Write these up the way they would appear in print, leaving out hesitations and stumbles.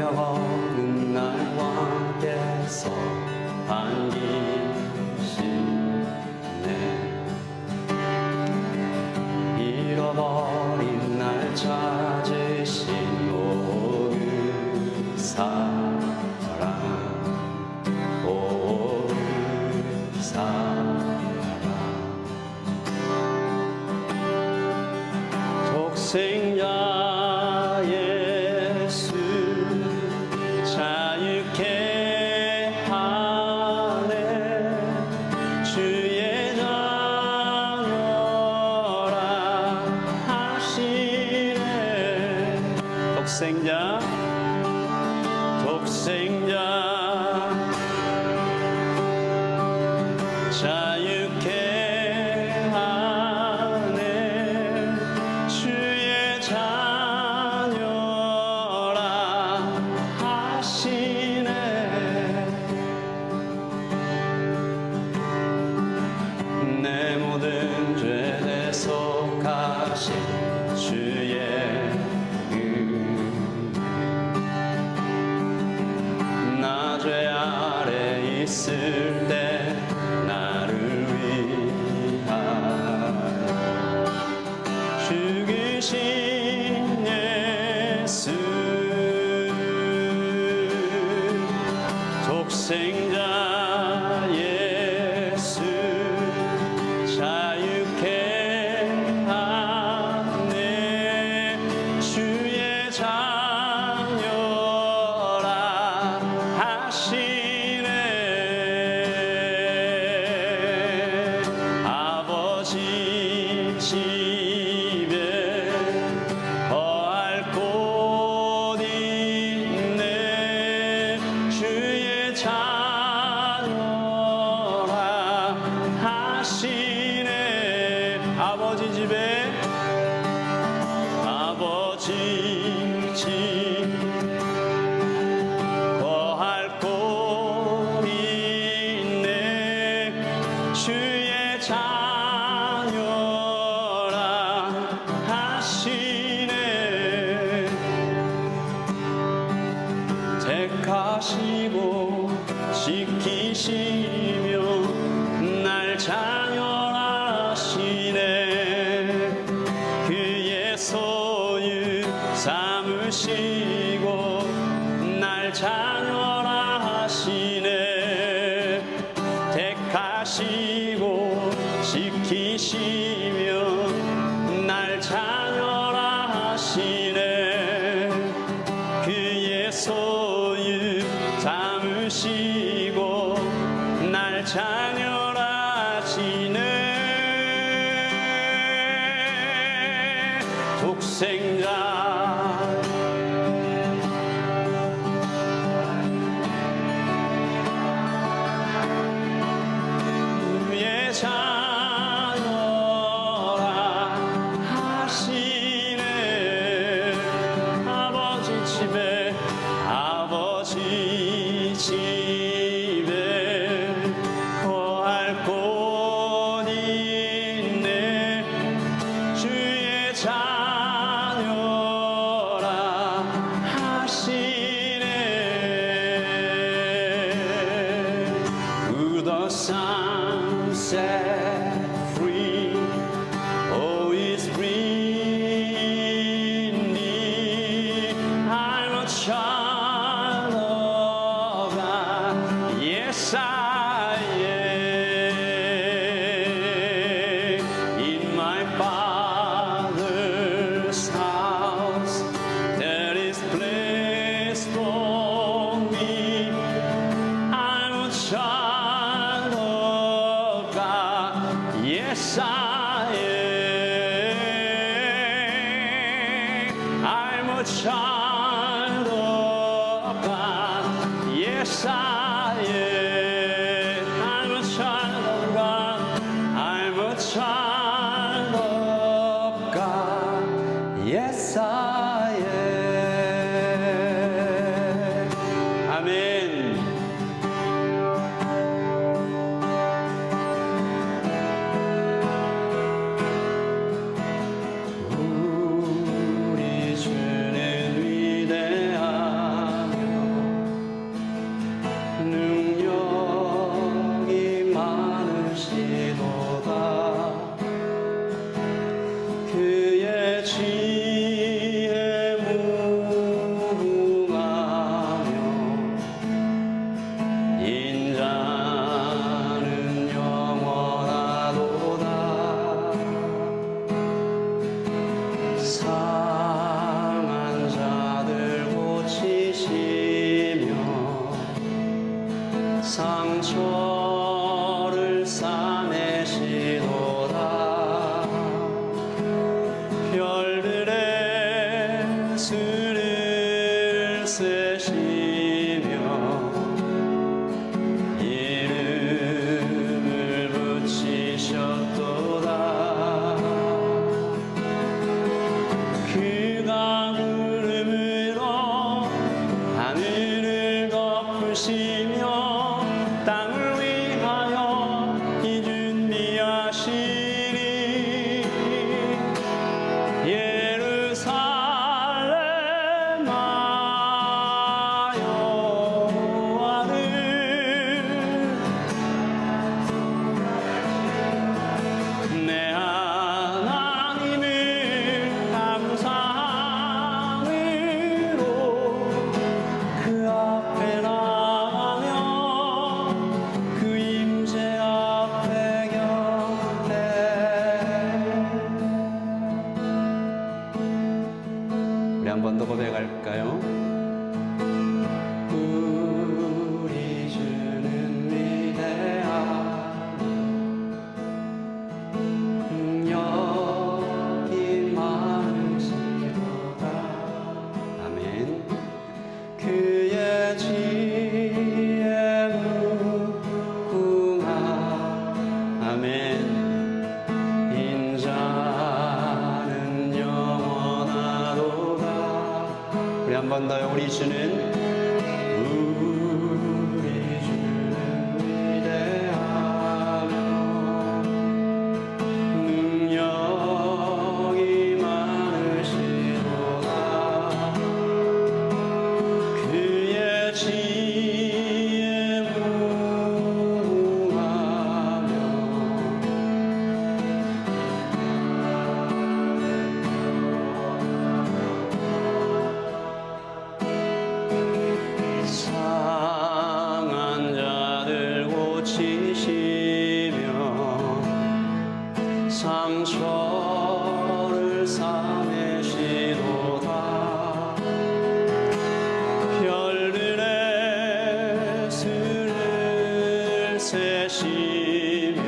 잃어버린 날 왕께서 반기시네. 잃어버린 날 찾으신 오 그 사랑, 오 그 사랑. 독생자 예수 자유케 하네. 주의 자녀라 하시네. 독생자 자유케 하네. 주의 자녀라 하시네. 내 모든 죄 대속하신 주의 나 죄 아래 있을 때 나를 위하여 죽으신 예수. 독생자 예수 자유케 하네. 주의 자녀라 하시네. 아버지 집에 거할 곳 있네. 주의 자녀라 하시네. 아버지 집에 거할 곳 있네. 주의 자녀라 하시네. 택하시고 지키시며 날 자녀라 하시네. 그의 소유 삼으시고 날 자녀라 하시네. 택하시고 지키시며 날 자녀라 하시네. 그의 소유 삼으시고 날 자녀라 하시네. 독생자 주의 자녀라 하시네. 아버지 집에 거할 곳 있네. 주의 자녀라 하시네. Who the Son set free, oh, is free indeed. I'm a child of God, yes I am. In my Father's house there is place for me. I'm a child of God, yes I am. I'm a child of God, yes I am. I'm a child of God, I'm a child of God, yes I am. 아멘. 우리 주는 위대하며 세시며 이름을 붙이셨도다. 그가 구름으로 하늘을 덮으시며 땅을 위하여 이 준비하시리. 예루살렘아 여호와를 내 하나님을 감사함으로 그 앞에 나가며 그 임재 앞에 곁에. 우리 한 번 더 고백할까요? 우리 주는 위대하고 능력이 많으시도다. 아멘. 그의 지혜 무궁하. 아멘. 인자는 영원하도다. 우리 한 번 더요. 우리 주는 위대하며 능력이 많으시도다. 그의 지혜 무궁하며 상한 자들 고치시며 상처를 싸매시도다. 별들의 수를 세시며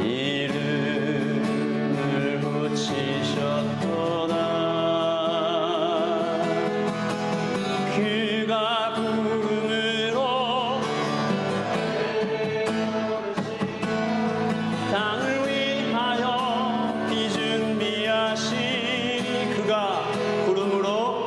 이름을 붙이셨도다. 그가 구름으로 땅을 위하여 비 준비하시니. 그가 구름으로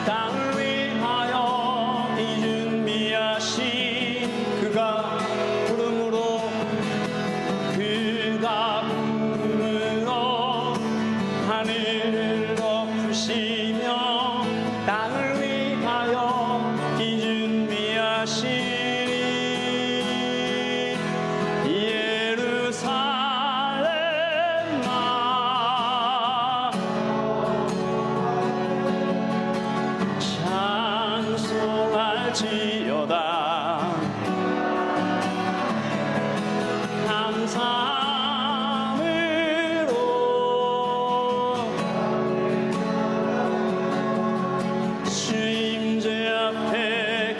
땅을 위하여 비 준비하시니. 그가 구름으로 하늘을 덮으시며 땅을 위하여 비 준비하시니. 예루살렘아 찬송할지어다. 감사함으로 주 임재 앞에.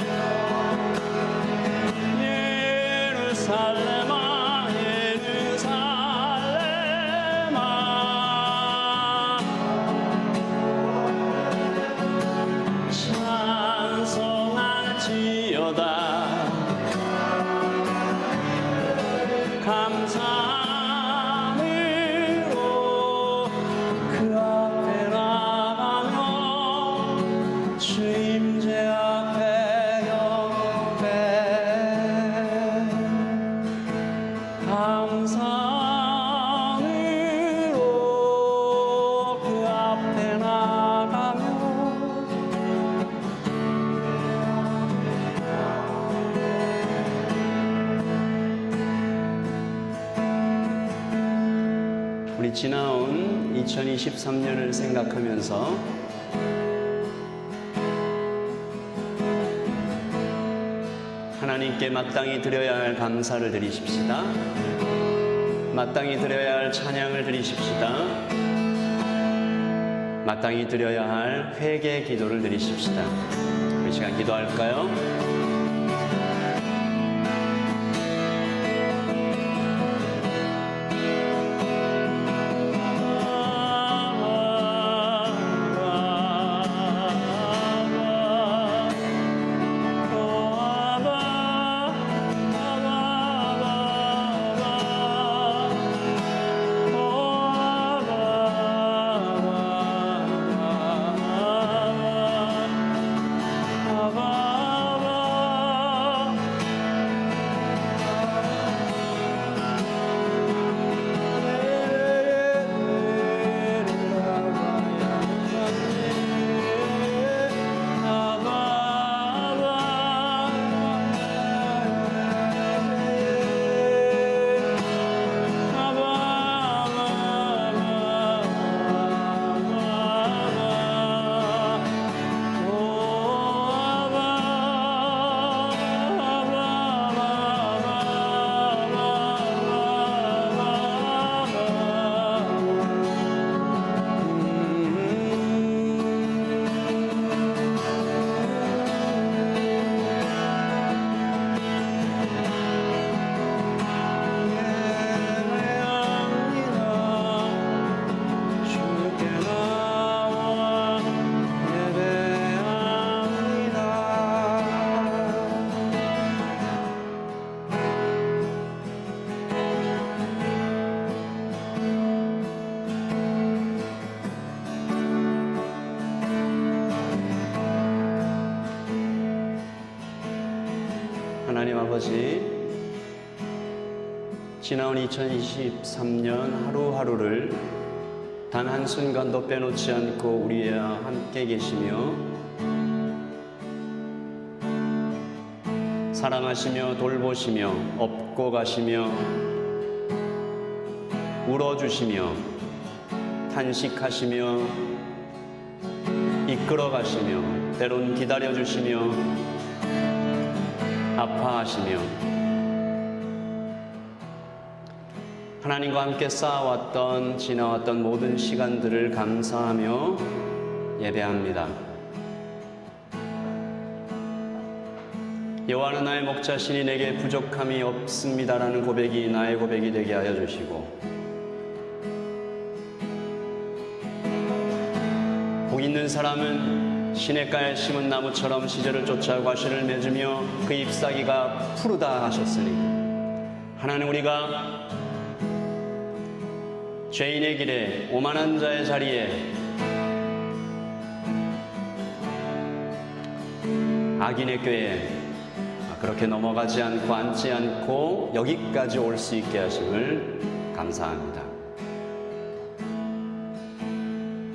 예루살렘아 예루살렘아 찬송할지어다. 감사함으로 그 앞에 나가며 주 임재 앞에 경배. 감사함으로 그 앞에 나가며 우리 지나온 2023년을 생각하면서 하나님께 마땅히 드려야 할 감사를 드리십시다. 마땅히 드려야 할 찬양을 드리십시다. 마땅히 드려야 할 회개 기도를 드리십시다. 우리 시간 기도할까요? 아버지, 지나온 2023년 하루하루를 단 한순간도 빼놓지 않고 우리와 함께 계시며 사랑하시며 돌보시며 업고 가시며 울어주시며 탄식하시며 이끌어 가시며 때론 기다려주시며 아파하시며 하나님과 함께 쌓아왔던 지나왔던 모든 시간들을 감사하며 예배합니다. 여호와는 나의 목자시니 내게 부족함이 없습니다라는 고백이 나의 고백이 되게 하여 주시고, 복 있는 사람은 시냇가에 심은 나무처럼 시절을 쫓아 과실을 맺으며 그 잎사귀가 푸르다 하셨으니, 하나님, 우리가 죄인의 길에 오만한 자의 자리에 악인의 꾀에 그렇게 넘어가지 않고 앉지 않고 여기까지 올 수 있게 하심을 감사합니다.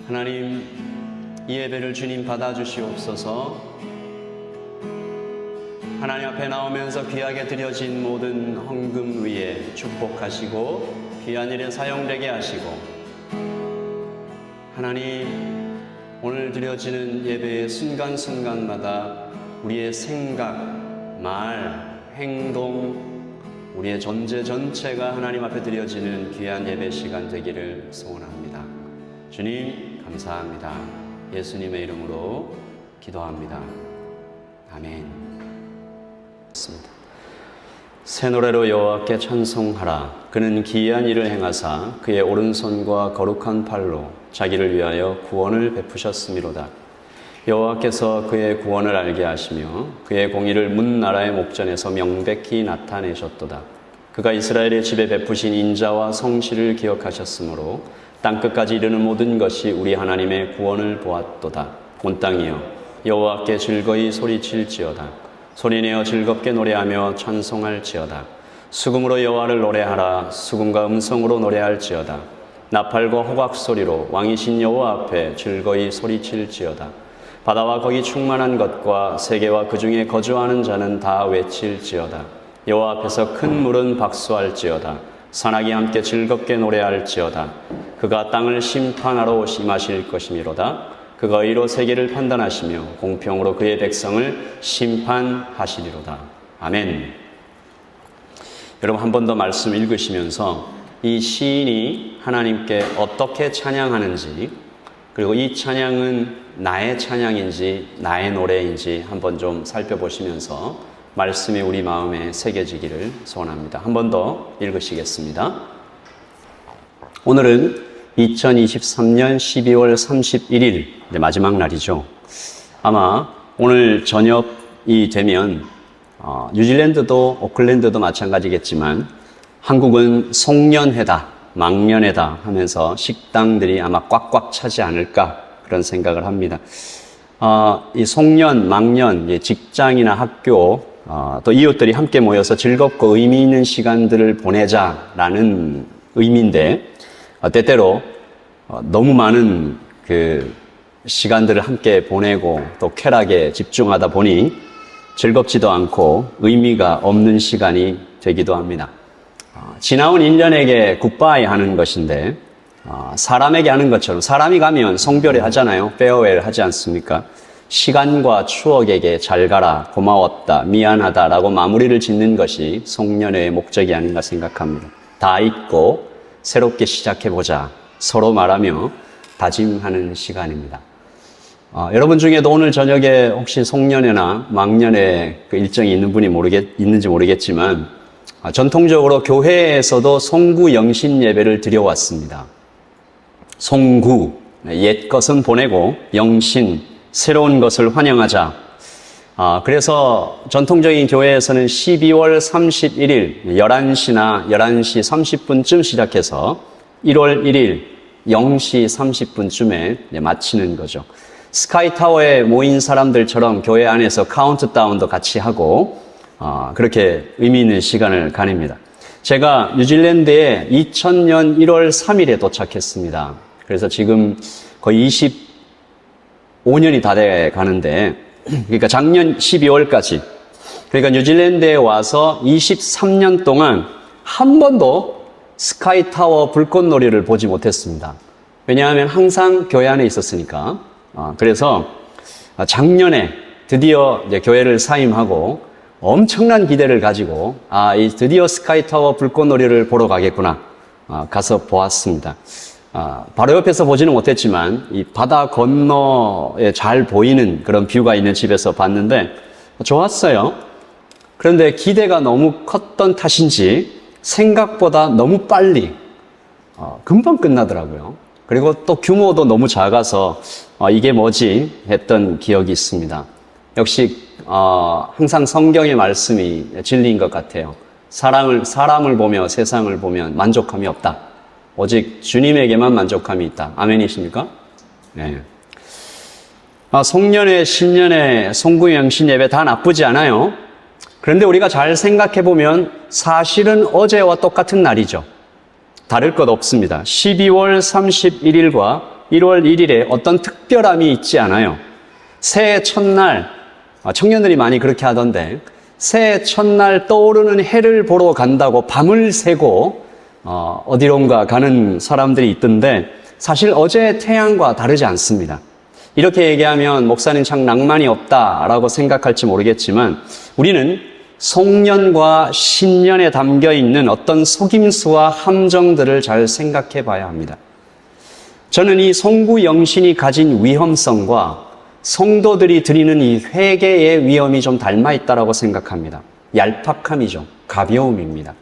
하나님, 이 예배를 주님 받아주시옵소서. 하나님 앞에 나오면서 귀하게 드려진 모든 헌금 위에 축복하시고 귀한 일에 사용되게 하시고, 하나님, 오늘 드려지는 예배의 순간순간마다 우리의 생각, 말, 행동, 우리의 존재 전체가 하나님 앞에 드려지는 귀한 예배 시간 되기를 소원합니다. 주님, 감사합니다. 예수님의 이름으로 기도합니다. 아멘. 새 노래로 여호와께 찬송하라. 그는 기이한 일을 행하사 그의 오른손과 거룩한 팔로 자기를 위하여 구원을 베푸셨음이로다. 여호와께서 그의 구원을 알게 하시며 그의 공의를 문 나라의 목전에서 명백히 나타내셨도다. 그가 이스라엘의 집에 베푸신 인자와 성실을 기억하셨으므로 땅끝까지 이르는 모든 것이 우리 하나님의 구원을 보았도다. 온 땅이여, 여호와께 즐거이 소리칠지어다. 소리내어 즐겁게 노래하며 찬송할지어다. 수금으로 여호와를 노래하라. 수금과 음성으로 노래할지어다. 나팔과 호각 소리로 왕이신 여호와 앞에 즐거이 소리칠지어다. 바다와 거기 충만한 것과 세계와 그 중에 거주하는 자는 다 외칠지어다. 여호와 앞에서 큰 물은 박수할지어다. 산악이 함께 즐겁게 노래할지어다. 그가 땅을 심판하러 임하실 것이미로다. 그가 의로 세계를 판단하시며 공평으로 그의 백성을 심판하시리로다. 아멘. 여러분, 한 번 더 말씀 읽으시면서 이 시인이 하나님께 어떻게 찬양하는지, 그리고 이 찬양은 나의 찬양인지 나의 노래인지 한번 좀 살펴보시면서 말씀이 우리 마음에 새겨지기를 소원합니다. 한 번 더 읽으시겠습니다. 오늘은 2023년 12월 31일 마지막 날이죠. 아마 오늘 저녁이 되면 뉴질랜드도 오클랜드도 마찬가지겠지만 한국은 송년회다, 망년회다 하면서 식당들이 아마 꽉꽉 차지 않을까 그런 생각을 합니다. 이 송년, 망년, 직장이나 학교, 또 이웃들이 함께 모여서 즐겁고 의미 있는 시간들을 보내자라는 의미인데, 때때로 너무 많은 그 시간들을 함께 보내고 또 쾌락에 집중하다 보니 즐겁지도 않고 의미가 없는 시간이 되기도 합니다. 지나온 1년에게 굿바이 하는 것인데, 사람에게 하는 것처럼 사람이 가면 송별회 하잖아요. 페어웰 하지 않습니까? 시간과 추억에게 잘 가라, 고마웠다, 미안하다 라고 마무리를 짓는 것이 송년회의 목적이 아닌가 생각합니다. 다 잊고 새롭게 시작해보자 서로 말하며 다짐하는 시간입니다. 여러분 중에도 오늘 저녁에 혹시 송년회나 망년회 그 일정이 있는 분이 있는지 모르겠지만, 전통적으로 교회에서도 송구 영신 예배를 드려왔습니다. 송구, 옛 것은 보내고 영신, 새로운 것을 환영하자. 그래서 전통적인 교회에서는 12월 31일 11시나 11시 30분쯤 시작해서 1월 1일 0시 30분쯤에 마치는 거죠. 스카이타워에 모인 사람들처럼 교회 안에서 카운트다운도 같이 하고, 그렇게 의미 있는 시간을 가집니다. 제가 뉴질랜드에 2000년 1월 3일에 도착했습니다. 그래서 지금 거의 25년이 다 돼 가는데, 그러니까 작년 12월까지, 그러니까 뉴질랜드에 와서 23년 동안 한 번도 스카이타워 불꽃놀이를 보지 못했습니다. 왜냐하면 항상 교회 안에 있었으니까. 그래서 작년에 드디어 이제 교회를 사임하고 엄청난 기대를 가지고 이 드디어 스카이타워 불꽃놀이를 보러 가겠구나. 가서 보았습니다. 바로 옆에서 보지는 못했지만 이 바다 건너에 잘 보이는 그런 뷰가 있는 집에서 봤는데 좋았어요. 그런데 기대가 너무 컸던 탓인지 생각보다 너무 빨리 금방 끝나더라고요. 그리고 또 규모도 너무 작아서 이게 뭐지 했던 기억이 있습니다. 역시 항상 성경의 말씀이 진리인 것 같아요. 사람을 보며 세상을 보면 만족함이 없다. 오직 주님에게만 만족함이 있다. 아멘이십니까? 네. 송년회, 신년회, 송구영신 예배 다 나쁘지 않아요. 그런데 우리가 잘 생각해 보면 사실은 어제와 똑같은 날이죠. 다를 것 없습니다. 12월 31일과 1월 1일에 어떤 특별함이 있지 않아요. 새해 첫날, 청년들이 많이 그렇게 하던데, 새해 첫날 떠오르는 해를 보러 간다고 밤을 새고 어디론가 가는 사람들이 있던데 사실 어제의 태양과 다르지 않습니다. 이렇게 얘기하면 목사님 참 낭만이 없다라고 생각할지 모르겠지만 우리는 송년과 신년에 담겨 있는 어떤 속임수와 함정들을 잘 생각해 봐야 합니다. 저는 이 송구영신이 가진 위험성과 성도들이 드리는 이 회개의 위험이 좀 닮아 있다고 생각합니다. 얄팍함이죠. 가벼움입니다.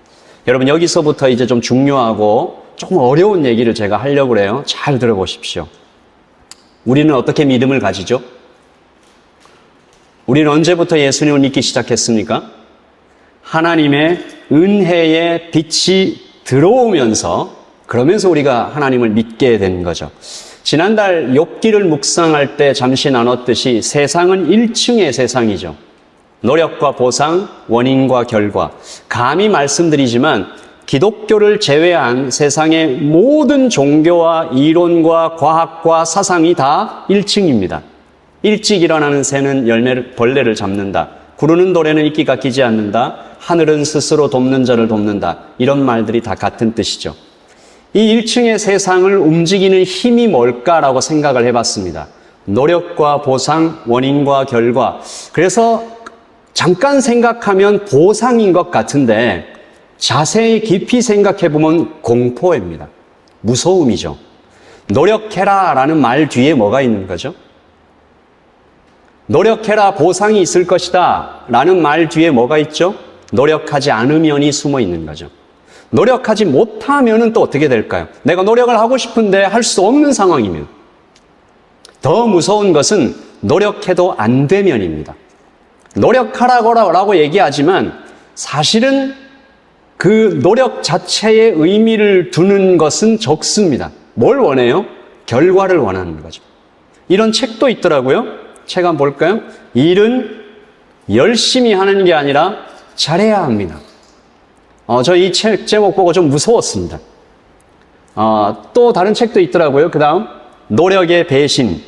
여러분 여기서부터 이제 좀 중요하고 조금 어려운 얘기를 제가 하려고 해요. 잘 들어보십시오. 우리는 어떻게 믿음을 가지죠? 우리는 언제부터 예수님을 믿기 시작했습니까? 하나님의 은혜의 빛이 들어오면서 그러면서 우리가 하나님을 믿게 된 거죠. 지난달 욥기를 묵상할 때 잠시 나눴듯이 세상은 1층의 세상이죠. 노력과 보상, 원인과 결과. 감히 말씀드리지만 기독교를 제외한 세상의 모든 종교와 이론과 과학과 사상이 다 1층입니다. 일찍 일어나는 새는 벌레를 잡는다. 구르는 돌에는 이끼가 끼지 않는다. 하늘은 스스로 돕는 자를 돕는다. 이런 말들이 다 같은 뜻이죠. 이 1층의 세상을 움직이는 힘이 뭘까라고 생각을 해봤습니다. 노력과 보상, 원인과 결과. 그래서 잠깐 생각하면 보상인 것 같은데 자세히 깊이 생각해보면 공포입니다. 무서움이죠. 노력해라 라는 말 뒤에 뭐가 있는 거죠? 노력해라 보상이 있을 것이다 라는 말 뒤에 뭐가 있죠? 노력하지 않으면이 숨어 있는 거죠. 노력하지 못하면 또 어떻게 될까요? 내가 노력을 하고 싶은데 할 수 없는 상황이면. 더 무서운 것은 노력해도 안 되면입니다. 노력하라고 얘기하지만 사실은 그 노력 자체의 의미를 두는 것은 적습니다. 뭘 원해요? 결과를 원하는 거죠. 이런 책도 있더라고요. 책 한번 볼까요? 일은 열심히 하는 게 아니라 잘해야 합니다. 저 이 책 제목 보고 좀 무서웠습니다. 또 다른 책도 있더라고요. 그 다음 노력의 배신.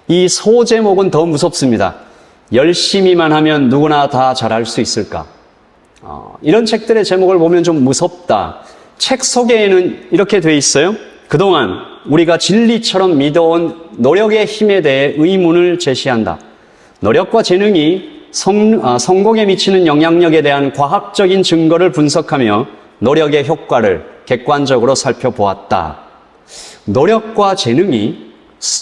이 소제목은 더 무섭습니다. 열심히만 하면 누구나 다 잘할 수 있을까? 이런 책들의 제목을 보면 좀 무섭다. 책 소개에는 이렇게 돼 있어요. 그동안 우리가 진리처럼 믿어온 노력의 힘에 대해 의문을 제시한다. 노력과 재능이 성공에 미치는 영향력에 대한 과학적인 증거를 분석하며 노력의 효과를 객관적으로 살펴보았다. 노력과 재능이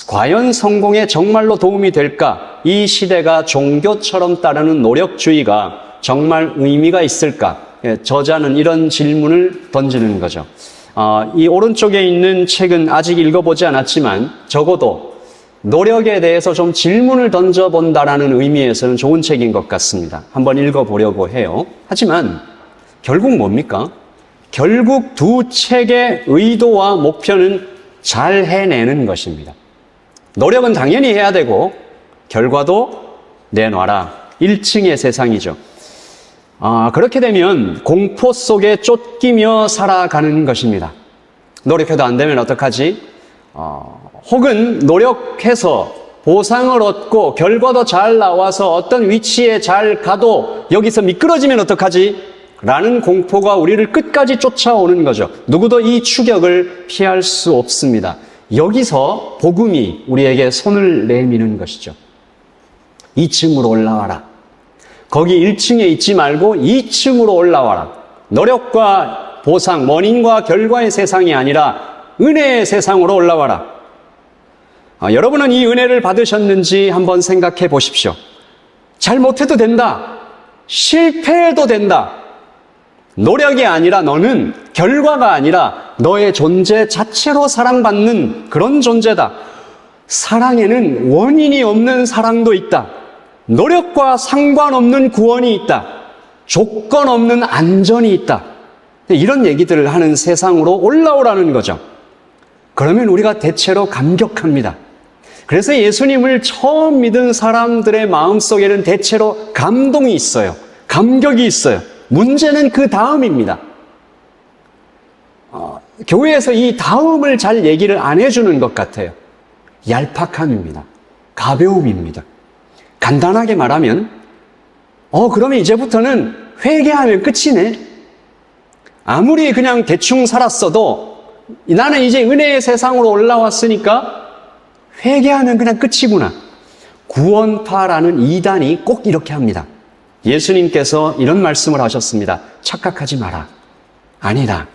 과연 성공에 정말로 도움이 될까? 이 시대가 종교처럼 따르는 노력주의가 정말 의미가 있을까? 저자는 이런 질문을 던지는 거죠. 이 오른쪽에 있는 책은 아직 읽어보지 않았지만 적어도 노력에 대해서 좀 질문을 던져본다라는 의미에서는 좋은 책인 것 같습니다. 한번 읽어보려고 해요. 하지만 결국 뭡니까? 결국 두 책의 의도와 목표는 잘 해내는 것입니다. 노력은 당연히 해야 되고 결과도 내놔라. 1층의 세상이죠. 그렇게 되면 공포 속에 쫓기며 살아가는 것입니다. 노력해도 안 되면 어떡하지? 혹은 노력해서 보상을 얻고 결과도 잘 나와서 어떤 위치에 잘 가도 여기서 미끄러지면 어떡하지? 라는 공포가 우리를 끝까지 쫓아오는 거죠. 누구도 이 추격을 피할 수 없습니다. 여기서 복음이 우리에게 손을 내미는 것이죠. 2층으로 올라와라. 거기 1층에 있지 말고 2층으로 올라와라. 노력과 보상, 원인과 결과의 세상이 아니라 은혜의 세상으로 올라와라. 여러분은 이 은혜를 받으셨는지 한번 생각해 보십시오. 잘못해도 된다. 실패해도 된다. 노력이 아니라 너는 결과가 아니라 너의 존재 자체로 사랑받는 그런 존재다. 사랑에는 원인이 없는 사랑도 있다. 노력과 상관없는 구원이 있다. 조건 없는 안전이 있다. 이런 얘기들을 하는 세상으로 올라오라는 거죠. 그러면 우리가 대체로 감격합니다. 그래서 예수님을 처음 믿은 사람들의 마음속에는 대체로 감동이 있어요. 감격이 있어요. 문제는 그 다음입니다. 교회에서 이 다음을 잘 얘기를 안 해주는 것 같아요. 얄팍함입니다. 가벼움입니다. 간단하게 말하면 그러면 이제부터는 회개하면 끝이네. 아무리 그냥 대충 살았어도 나는 이제 은혜의 세상으로 올라왔으니까 회개하면 그냥 끝이구나. 구원파라는 이단이 꼭 이렇게 합니다. 예수님께서 이런 말씀을 하셨습니다. 착각하지 마라. 아니다.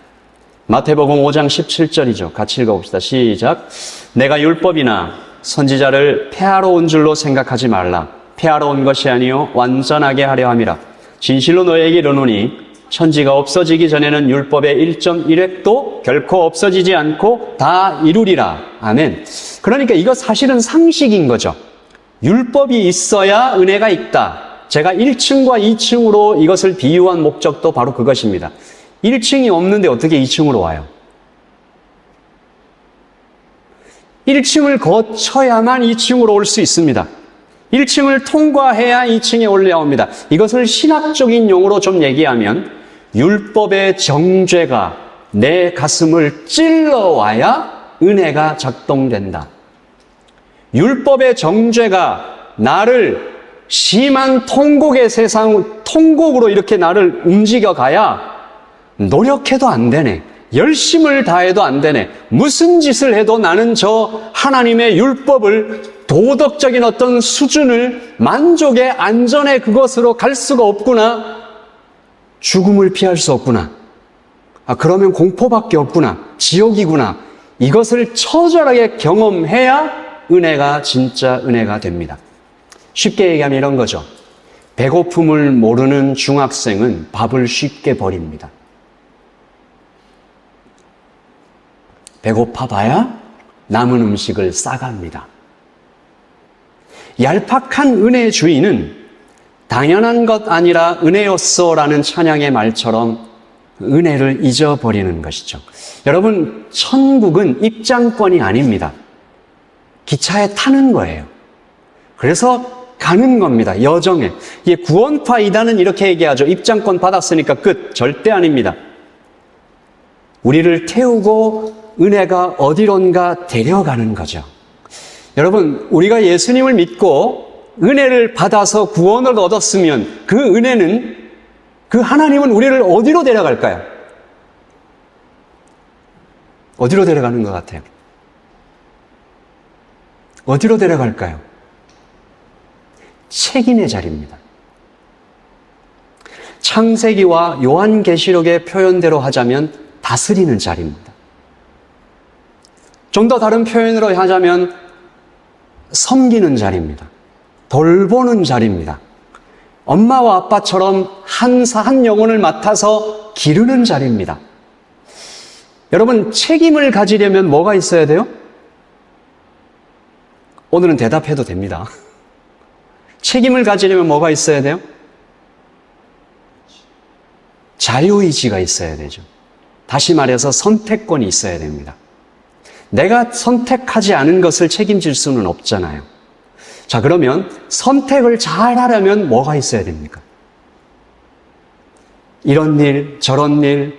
마태복음 5장 17절이죠. 같이 읽어봅시다. 시작. 내가 율법이나 선지자를 폐하러 온 줄로 생각하지 말라. 폐하러 온 것이 아니요 완전하게 하려 함이라. 진실로 너에게 이르노니 천지가 없어지기 전에는 율법의 1.1획도 결코 없어지지 않고 다 이루리라. 아멘. 그러니까 이거 사실은 상식인 거죠. 율법이 있어야 은혜가 있다. 제가 1층과 2층으로 이것을 비유한 목적도 바로 그것입니다. 1층이 없는데 어떻게 2층으로 와요? 1층을 거쳐야만 2층으로 올 수 있습니다. 1층을 통과해야 2층에 올라옵니다. 이것을 신학적인 용어로 좀 얘기하면 율법의 정죄가 내 가슴을 찔러와야 은혜가 작동된다. 율법의 정죄가 나를 심한 통곡의 세상, 통곡으로 이렇게 나를 움직여가야 노력해도 안 되네. 열심을 다해도 안 되네. 무슨 짓을 해도 나는 저 하나님의 율법을 도덕적인 어떤 수준을 만족의 안전의 그것으로 갈 수가 없구나. 죽음을 피할 수 없구나. 그러면 공포밖에 없구나. 지옥이구나. 이것을 처절하게 경험해야 은혜가 진짜 은혜가 됩니다. 쉽게 얘기하면 이런 거죠. 배고픔을 모르는 중학생은 밥을 쉽게 버립니다. 배고파봐야 남은 음식을 싸갑니다. 얄팍한 은혜의 주인은 당연한 것 아니라 은혜였어라는 찬양의 말처럼 은혜를 잊어버리는 것이죠. 여러분, 천국은 입장권이 아닙니다. 기차에 타는 거예요. 그래서 가는 겁니다. 여정에. 구원파 이단은 이렇게 얘기하죠. 입장권 받았으니까 끝. 절대 아닙니다. 우리를 태우고 은혜가 어디론가 데려가는 거죠. 여러분, 우리가 예수님을 믿고 은혜를 받아서 구원을 얻었으면 그 은혜는, 그 하나님은 우리를 어디로 데려갈까요? 어디로 데려가는 것 같아요? 어디로 데려갈까요? 책임의 자리입니다. 창세기와 요한계시록의 표현대로 하자면 다스리는 자리입니다. 좀 더 다른 표현으로 하자면 섬기는 자리입니다. 돌보는 자리입니다. 엄마와 아빠처럼 한 영혼을 맡아서 기르는 자리입니다. 여러분, 책임을 가지려면 뭐가 있어야 돼요? 오늘은 대답해도 됩니다. 책임을 가지려면 뭐가 있어야 돼요? 자유의지가 있어야 되죠. 다시 말해서 선택권이 있어야 됩니다. 내가 선택하지 않은 것을 책임질 수는 없잖아요. 자, 그러면 선택을 잘 하려면 뭐가 있어야 됩니까? 이런 일, 저런 일,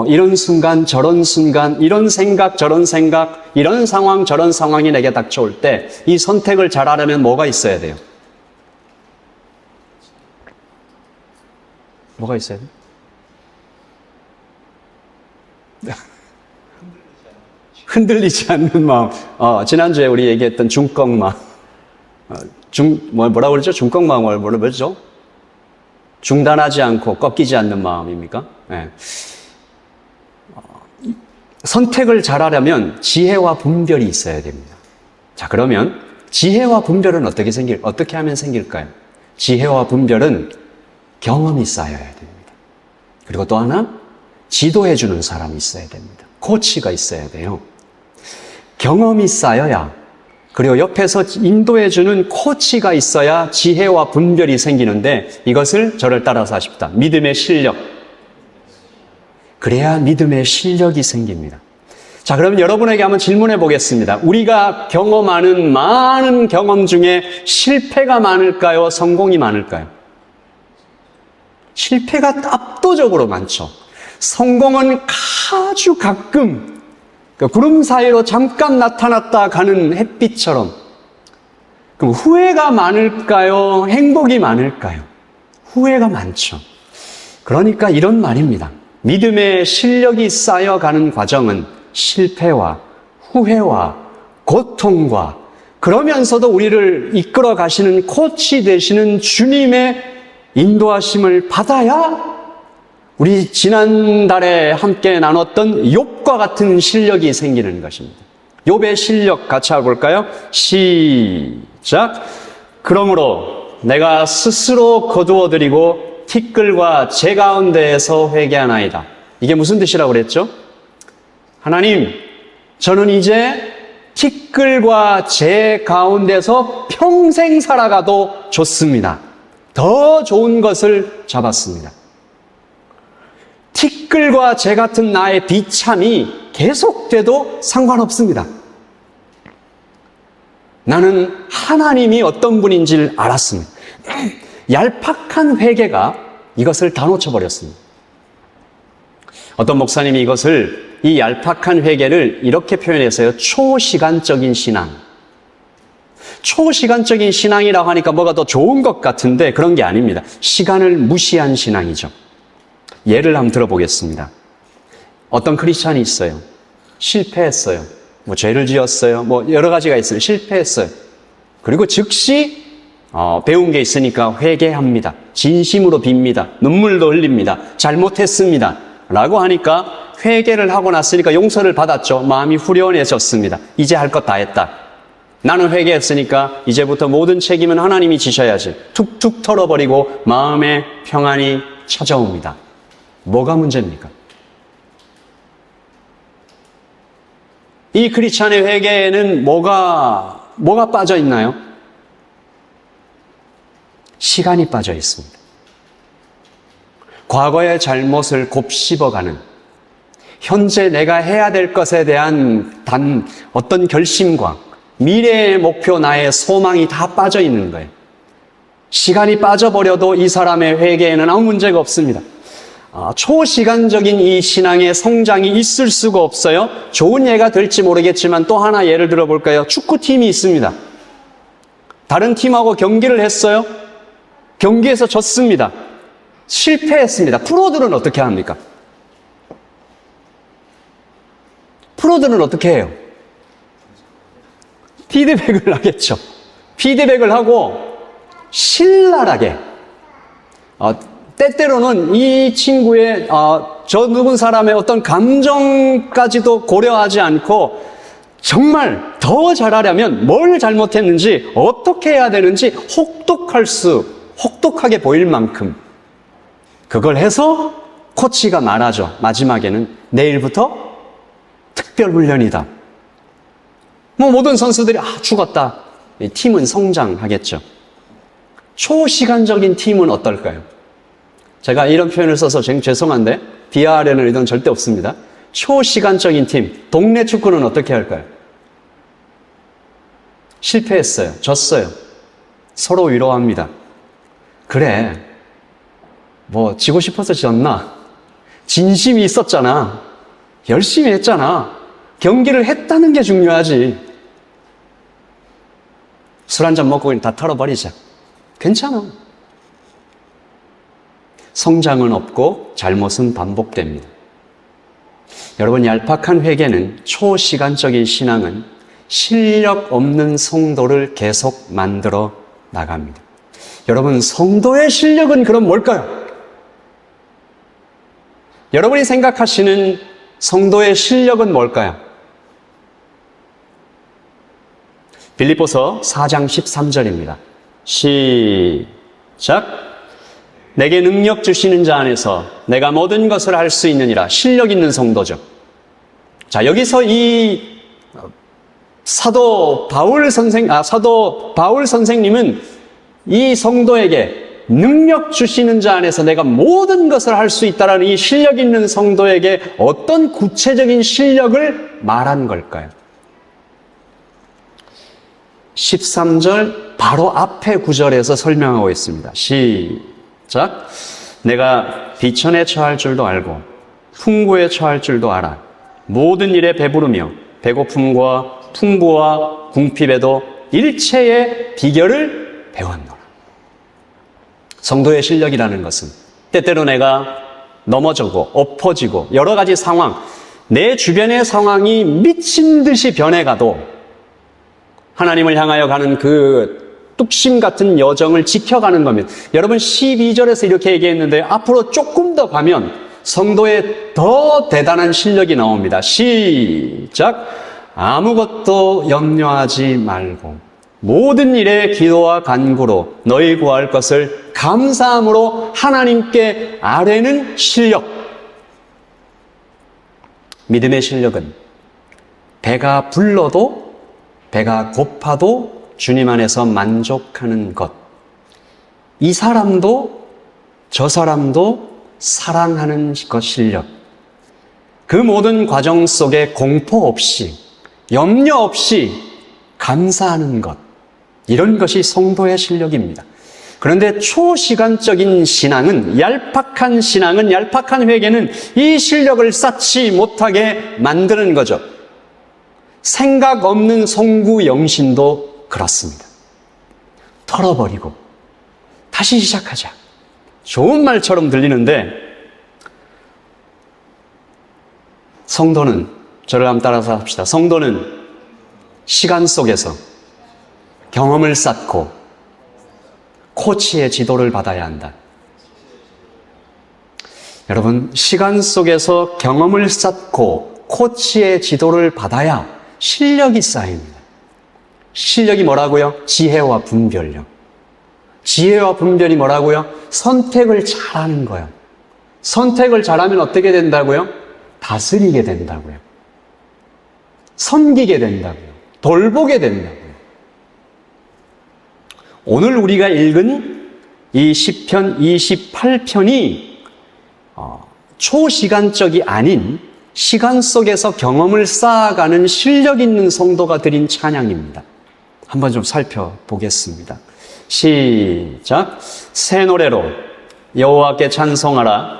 이런 순간, 저런 순간, 이런 생각, 저런 생각, 이런 상황, 저런 상황이 내게 닥쳐올 때 이 선택을 잘하려면 뭐가 있어야 돼요? 뭐가 있어야 돼요? 흔들리지 않는 마음. 지난주에 우리 얘기했던 중꺽마음. 뭐라고 그러죠? 중꺽마음을 뭐죠? 중단하지 않고 꺾이지 않는 마음입니까? 네. 선택을 잘하려면 지혜와 분별이 있어야 됩니다. 자, 그러면 지혜와 분별은 어떻게 하면 생길까요? 지혜와 분별은 경험이 쌓여야 됩니다. 그리고 또 하나, 지도해주는 사람이 있어야 됩니다. 코치가 있어야 돼요. 경험이 쌓여야, 그리고 옆에서 인도해주는 코치가 있어야 지혜와 분별이 생기는데, 이것을 저를 따라서 하십시다. 믿음의 실력. 그래야 믿음의 실력이 생깁니다. 자, 그러면 여러분에게 한번 질문해 보겠습니다. 우리가 경험하는 많은 경험 중에 실패가 많을까요? 성공이 많을까요? 실패가 압도적으로 많죠. 성공은 아주 가끔 구름 사이로 잠깐 나타났다 가는 햇빛처럼. 그럼 후회가 많을까요? 행복이 많을까요? 후회가 많죠. 그러니까 이런 말입니다. 믿음의 실력이 쌓여가는 과정은 실패와 후회와 고통과 그러면서도 우리를 이끌어 가시는 코치 되시는 주님의 인도하심을 받아야 우리 지난달에 함께 나눴던 욥과 같은 실력이 생기는 것입니다. 욥의 실력 같이 해볼까요? 시작. 그러므로 내가 스스로 거두어드리고 티끌과 재 가운데에서 회개하나이다. 이게 무슨 뜻이라고 그랬죠? 하나님, 저는 이제 티끌과 재 가운데서 평생 살아가도 좋습니다. 더 좋은 것을 잡았습니다. 티끌과 재 같은 나의 비참이 계속돼도 상관없습니다. 나는 하나님이 어떤 분인지를 알았습니다. 얄팍한 회개가 이것을 다 놓쳐버렸습니다. 어떤 목사님이 이 얄팍한 회개를 이렇게 표현했어요. 초시간적인 신앙. 초시간적인 신앙이라고 하니까 뭐가 더 좋은 것 같은데 그런 게 아닙니다. 시간을 무시한 신앙이죠. 예를 한번 들어보겠습니다. 어떤 크리스찬이 있어요. 실패했어요. 죄를 지었어요. 여러 가지가 있어요. 실패했어요. 그리고 즉시 배운 게 있으니까 회개합니다. 진심으로 빕니다. 눈물도 흘립니다. 잘못했습니다. 라고 하니까 회개를 하고 났으니까 용서를 받았죠. 마음이 후련해졌습니다. 이제 할 것 다 했다. 나는 회개했으니까 이제부터 모든 책임은 하나님이 지셔야지. 툭툭 털어버리고 마음의 평안이 찾아옵니다. 뭐가 문제입니까? 이 크리스찬의 회개에는 뭐가 빠져 있나요? 시간이 빠져 있습니다. 과거의 잘못을 곱씹어가는, 현재 내가 해야 될 것에 대한 어떤 결심과 미래의 목표, 나의 소망이 다 빠져 있는 거예요. 시간이 빠져버려도 이 사람의 회개에는 아무 문제가 없습니다. 초시간적인 이 신앙의 성장이 있을 수가 없어요. 좋은 예가 될지 모르겠지만 또 하나 예를 들어볼까요? 축구팀이 있습니다. 다른 팀하고 경기를 했어요. 경기에서 졌습니다. 실패했습니다. 프로들은 어떻게 합니까? 프로들은 어떻게 해요? 피드백을 하겠죠. 피드백을 하고 신랄하게 때때로는 이 친구의 저 누군 사람의 어떤 감정까지도 고려하지 않고 정말 더 잘하려면 뭘 잘못했는지 어떻게 해야 되는지 혹독하게 보일 만큼 그걸 해서 코치가 말하죠. 마지막에는 내일부터 특별 훈련이다. 모든 선수들이 죽었다. 이 팀은 성장하겠죠. 초시간적인 팀은 어떨까요? 제가 이런 표현을 써서 죄송한데 비하하려는 의도는 절대 없습니다. 초시간적인 팀, 동네 축구는 어떻게 할까요? 실패했어요. 졌어요. 서로 위로합니다. 그래, 뭐 지고 싶어서 지었나? 진심이 있었잖아. 열심히 했잖아. 경기를 했다는 게 중요하지. 술 한잔 먹고 그냥 다 털어버리자. 괜찮아. 성장은 없고 잘못은 반복됩니다. 여러분, 얄팍한 회개는, 초시간적인 신앙은 실력 없는 성도를 계속 만들어 나갑니다. 여러분, 성도의 실력은 그럼 뭘까요? 여러분이 생각하시는 성도의 실력은 뭘까요? 빌립보서 4장 13절입니다. 시작. 내게 능력 주시는 자 안에서 내가 모든 것을 할 수 있느니라. 실력 있는 성도죠. 자, 여기서 이 사도 바울 선생님은 이 성도에게 능력 주시는 자 안에서 내가 모든 것을 할 수 있다라는 이 실력 있는 성도에게 어떤 구체적인 실력을 말한 걸까요? 13절 바로 앞에 구절에서 설명하고 있습니다. 시작. 내가 비천에 처할 줄도 알고 풍부에 처할 줄도 알아. 모든 일에 배부르며 배고픔과 풍부와 궁핍에도 일체의 비결을 배웠노라. 성도의 실력이라는 것은 때때로 내가 넘어지고 엎어지고 여러 가지 상황, 내 주변의 상황이 미친 듯이 변해가도 하나님을 향하여 가는 그 뚝심 같은 여정을 지켜가는 겁니다. 여러분, 12절에서 이렇게 얘기했는데 앞으로 조금 더 가면 성도의 더 대단한 실력이 나옵니다. 시작. 아무것도 염려하지 말고 모든 일에 기도와 간구로 너희 구할 것을 감사함으로 하나님께 아뢰는 실력. 믿음의 실력은 배가 불러도 배가 고파도 주님 안에서 만족하는 것. 이 사람도 저 사람도 사랑하는 것 실력. 그 모든 과정 속에 공포 없이, 염려 없이 감사하는 것. 이런 것이 성도의 실력입니다. 그런데 초시간적인 신앙은, 얄팍한 신앙은, 얄팍한 회개는 이 실력을 쌓지 못하게 만드는 거죠. 생각 없는 송구 영신도 그렇습니다. 털어버리고 다시 시작하자. 좋은 말처럼 들리는데 성도는, 저를 한번 따라서 합시다. 성도는 시간 속에서 경험을 쌓고 코치의 지도를 받아야 한다. 여러분, 시간 속에서 경험을 쌓고 코치의 지도를 받아야 실력이 쌓입니다. 실력이 뭐라고요? 지혜와 분별력. 지혜와 분별이 뭐라고요? 선택을 잘하는 거예요. 선택을 잘하면 어떻게 된다고요? 다스리게 된다고요. 섬기게 된다고요. 돌보게 된다고요. 오늘 우리가 읽은 이 시편 28편이 초시간적이 아닌 시간 속에서 경험을 쌓아가는 실력 있는 성도가 드린 찬양입니다. 한번 좀 살펴보겠습니다. 시작. 새 노래로 여호와께 찬송하라.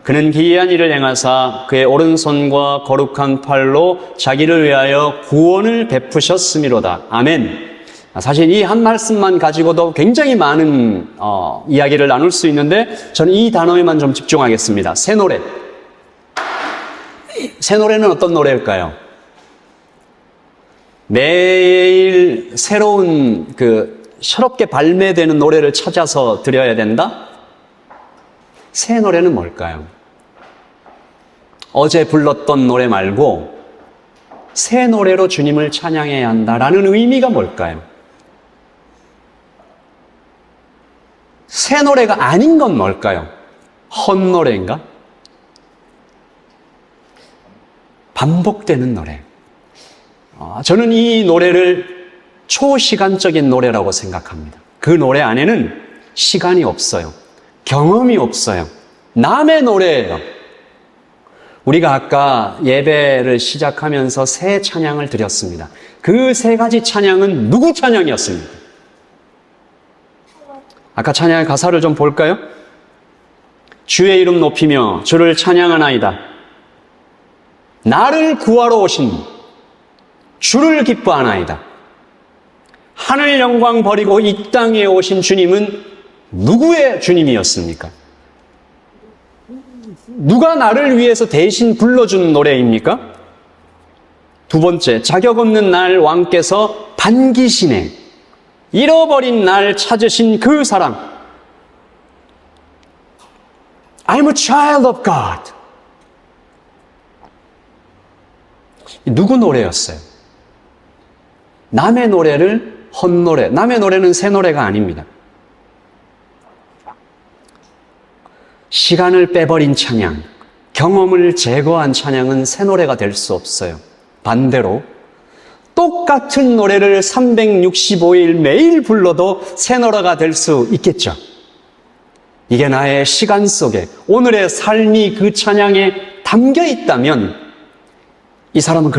그는 기이한 일을 행하사 그의 오른손과 거룩한 팔로 자기를 위하여 구원을 베푸셨음이로다. 아멘. 사실 이 한 말씀만 가지고도 굉장히 많은 이야기를 나눌 수 있는데 저는 이 단어에만 좀 집중하겠습니다. 새 노래. 새 노래는 어떤 노래일까요? 매일 새로운 새롭게 발매되는 노래를 찾아서 드려야 된다? 새 노래는 뭘까요? 어제 불렀던 노래 말고 새 노래로 주님을 찬양해야 한다라는 의미가 뭘까요? 새 노래가 아닌 건 뭘까요? 헛노래인가? 반복되는 노래. 저는 이 노래를 초시간적인 노래라고 생각합니다. 그 노래 안에는 시간이 없어요. 경험이 없어요. 남의 노래예요. 우리가 아까 예배를 시작하면서 세 찬양을 드렸습니다. 그 세 가지 찬양은 누구 찬양이었습니까? 아까 찬양의 가사를 좀 볼까요? 주의 이름 높이며 주를 찬양하나이다. 나를 구하러 오신 주를 기뻐하나이다. 하늘 영광 버리고 이 땅에 오신 주님은 누구의 주님이었습니까? 누가 나를 위해서 대신 불러준 노래입니까? 두 번째, 자격 없는 날 왕께서 반기시네. 잃어버린 날 찾으신 그 사랑. I'm a child of God. 누구 노래였어요? 남의 노래를 헛노래. 남의 노래는 새 노래가 아닙니다. 시간을 빼버린 찬양, 경험을 제거한 찬양은 새 노래가 될 수 없어요. 반대로 똑같은 노래를 365일 매일 불러도 새 노래가 될 수 있겠죠. 이게 나의 시간 속에 오늘의 삶이 그 찬양에 담겨 있다면 이 사람은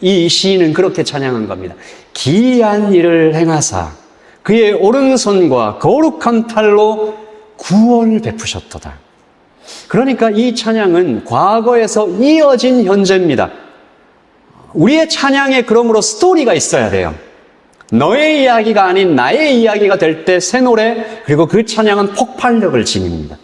이 시인은 그렇게 찬양한 겁니다. 기이한 일을 행하사 그의 오른손과 거룩한 팔로 구원을 베푸셨도다. 그러니까 이 찬양은 과거에서 이어진 현재입니다. 우리의 찬양에 그러므로 스토리가 있어야 돼요. 너의 이야기가 아닌 나의 이야기가 될 때 새 노래, 그리고 그 찬양은 폭발력을 지닙니다.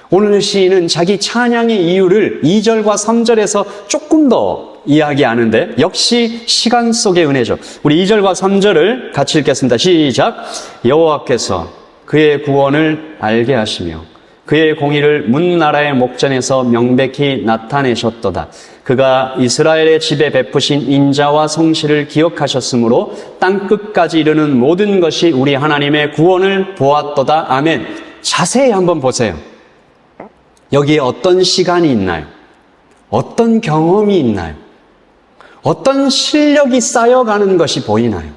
오늘 시인은 자기 찬양의 이유를 2절과 3절에서 조금 더 이야기하는데 역시 시간 속의 은혜죠. 우리 2절과 3절을 같이 읽겠습니다. 시작. 여호와께서 그의 구원을 알게 하시며 그의 공의를 문 나라의 목전에서 명백히 나타내셨도다. 그가 이스라엘의 집에 베푸신 인자와 성실을 기억하셨으므로 땅끝까지 이르는 모든 것이 우리 하나님의 구원을 보았도다. 아멘. 자세히 한번 보세요. 여기에 어떤 시간이 있나요? 어떤 경험이 있나요? 어떤 실력이 쌓여가는 것이 보이나요?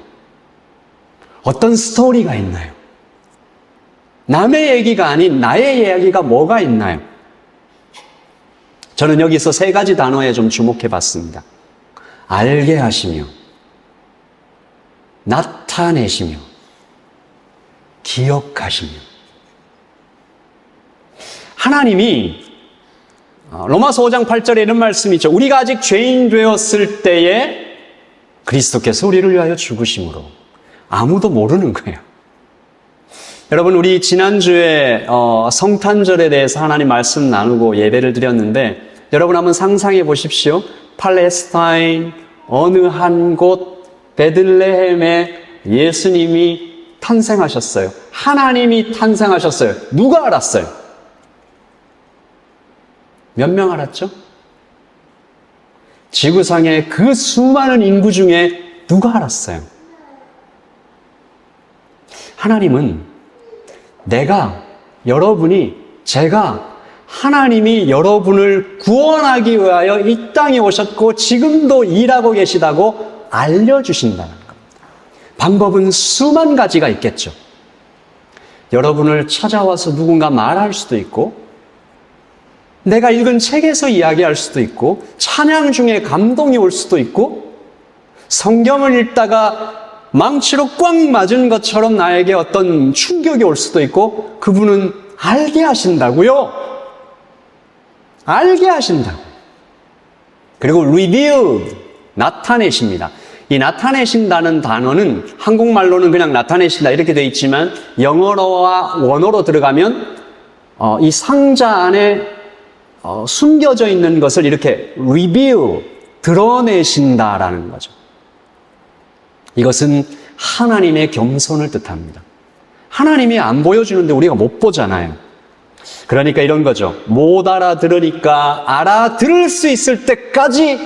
어떤 스토리가 있나요? 남의 얘기가 아닌 나의 이야기가 뭐가 있나요? 저는 여기서 세 가지 단어에 좀 주목해 봤습니다. 알게 하시며, 나타내시며, 기억하시며. 하나님이 로마서 5장 8절에 이런 말씀이 있죠. 우리가 아직 죄인 되었을 때에 그리스도께서 우리를 위하여 죽으심으로. 아무도 모르는 거예요. 여러분, 우리 지난주에 성탄절에 대해서 하나님 말씀 나누고 예배를 드렸는데 여러분 한번 상상해 보십시오. 팔레스타인 어느 한 곳 베들레헴에 예수님이 탄생하셨어요. 하나님이 탄생하셨어요. 누가 알았어요? 몇 명 알았죠? 지구상의 그 수많은 인구 중에 누가 알았어요? 하나님은 제가 하나님이 여러분을 구원하기 위하여 이 땅에 오셨고 지금도 일하고 계시다고 알려주신다는 겁니다. 방법은 수만 가지가 있겠죠. 여러분을 찾아와서 누군가 말할 수도 있고, 내가 읽은 책에서 이야기할 수도 있고, 찬양 중에 감동이 올 수도 있고, 성경을 읽다가 망치로 꽉 맞은 것처럼 나에게 어떤 충격이 올 수도 있고, 그분은 알게 하신다고요. 알게 하신다고. 그리고 revealed, 나타내십니다. 이 나타내신다는 단어는 한국말로는 그냥 나타내신다 이렇게 되어 있지만 영어로와 원어로 들어가면 이 상자 안에 숨겨져 있는 것을 이렇게 reveal, 드러내신다라는 거죠. 이것은 하나님의 겸손을 뜻합니다. 하나님이 안 보여주는데 우리가 못 보잖아요. 그러니까 이런 거죠. 못 알아들으니까 알아들을 수 있을 때까지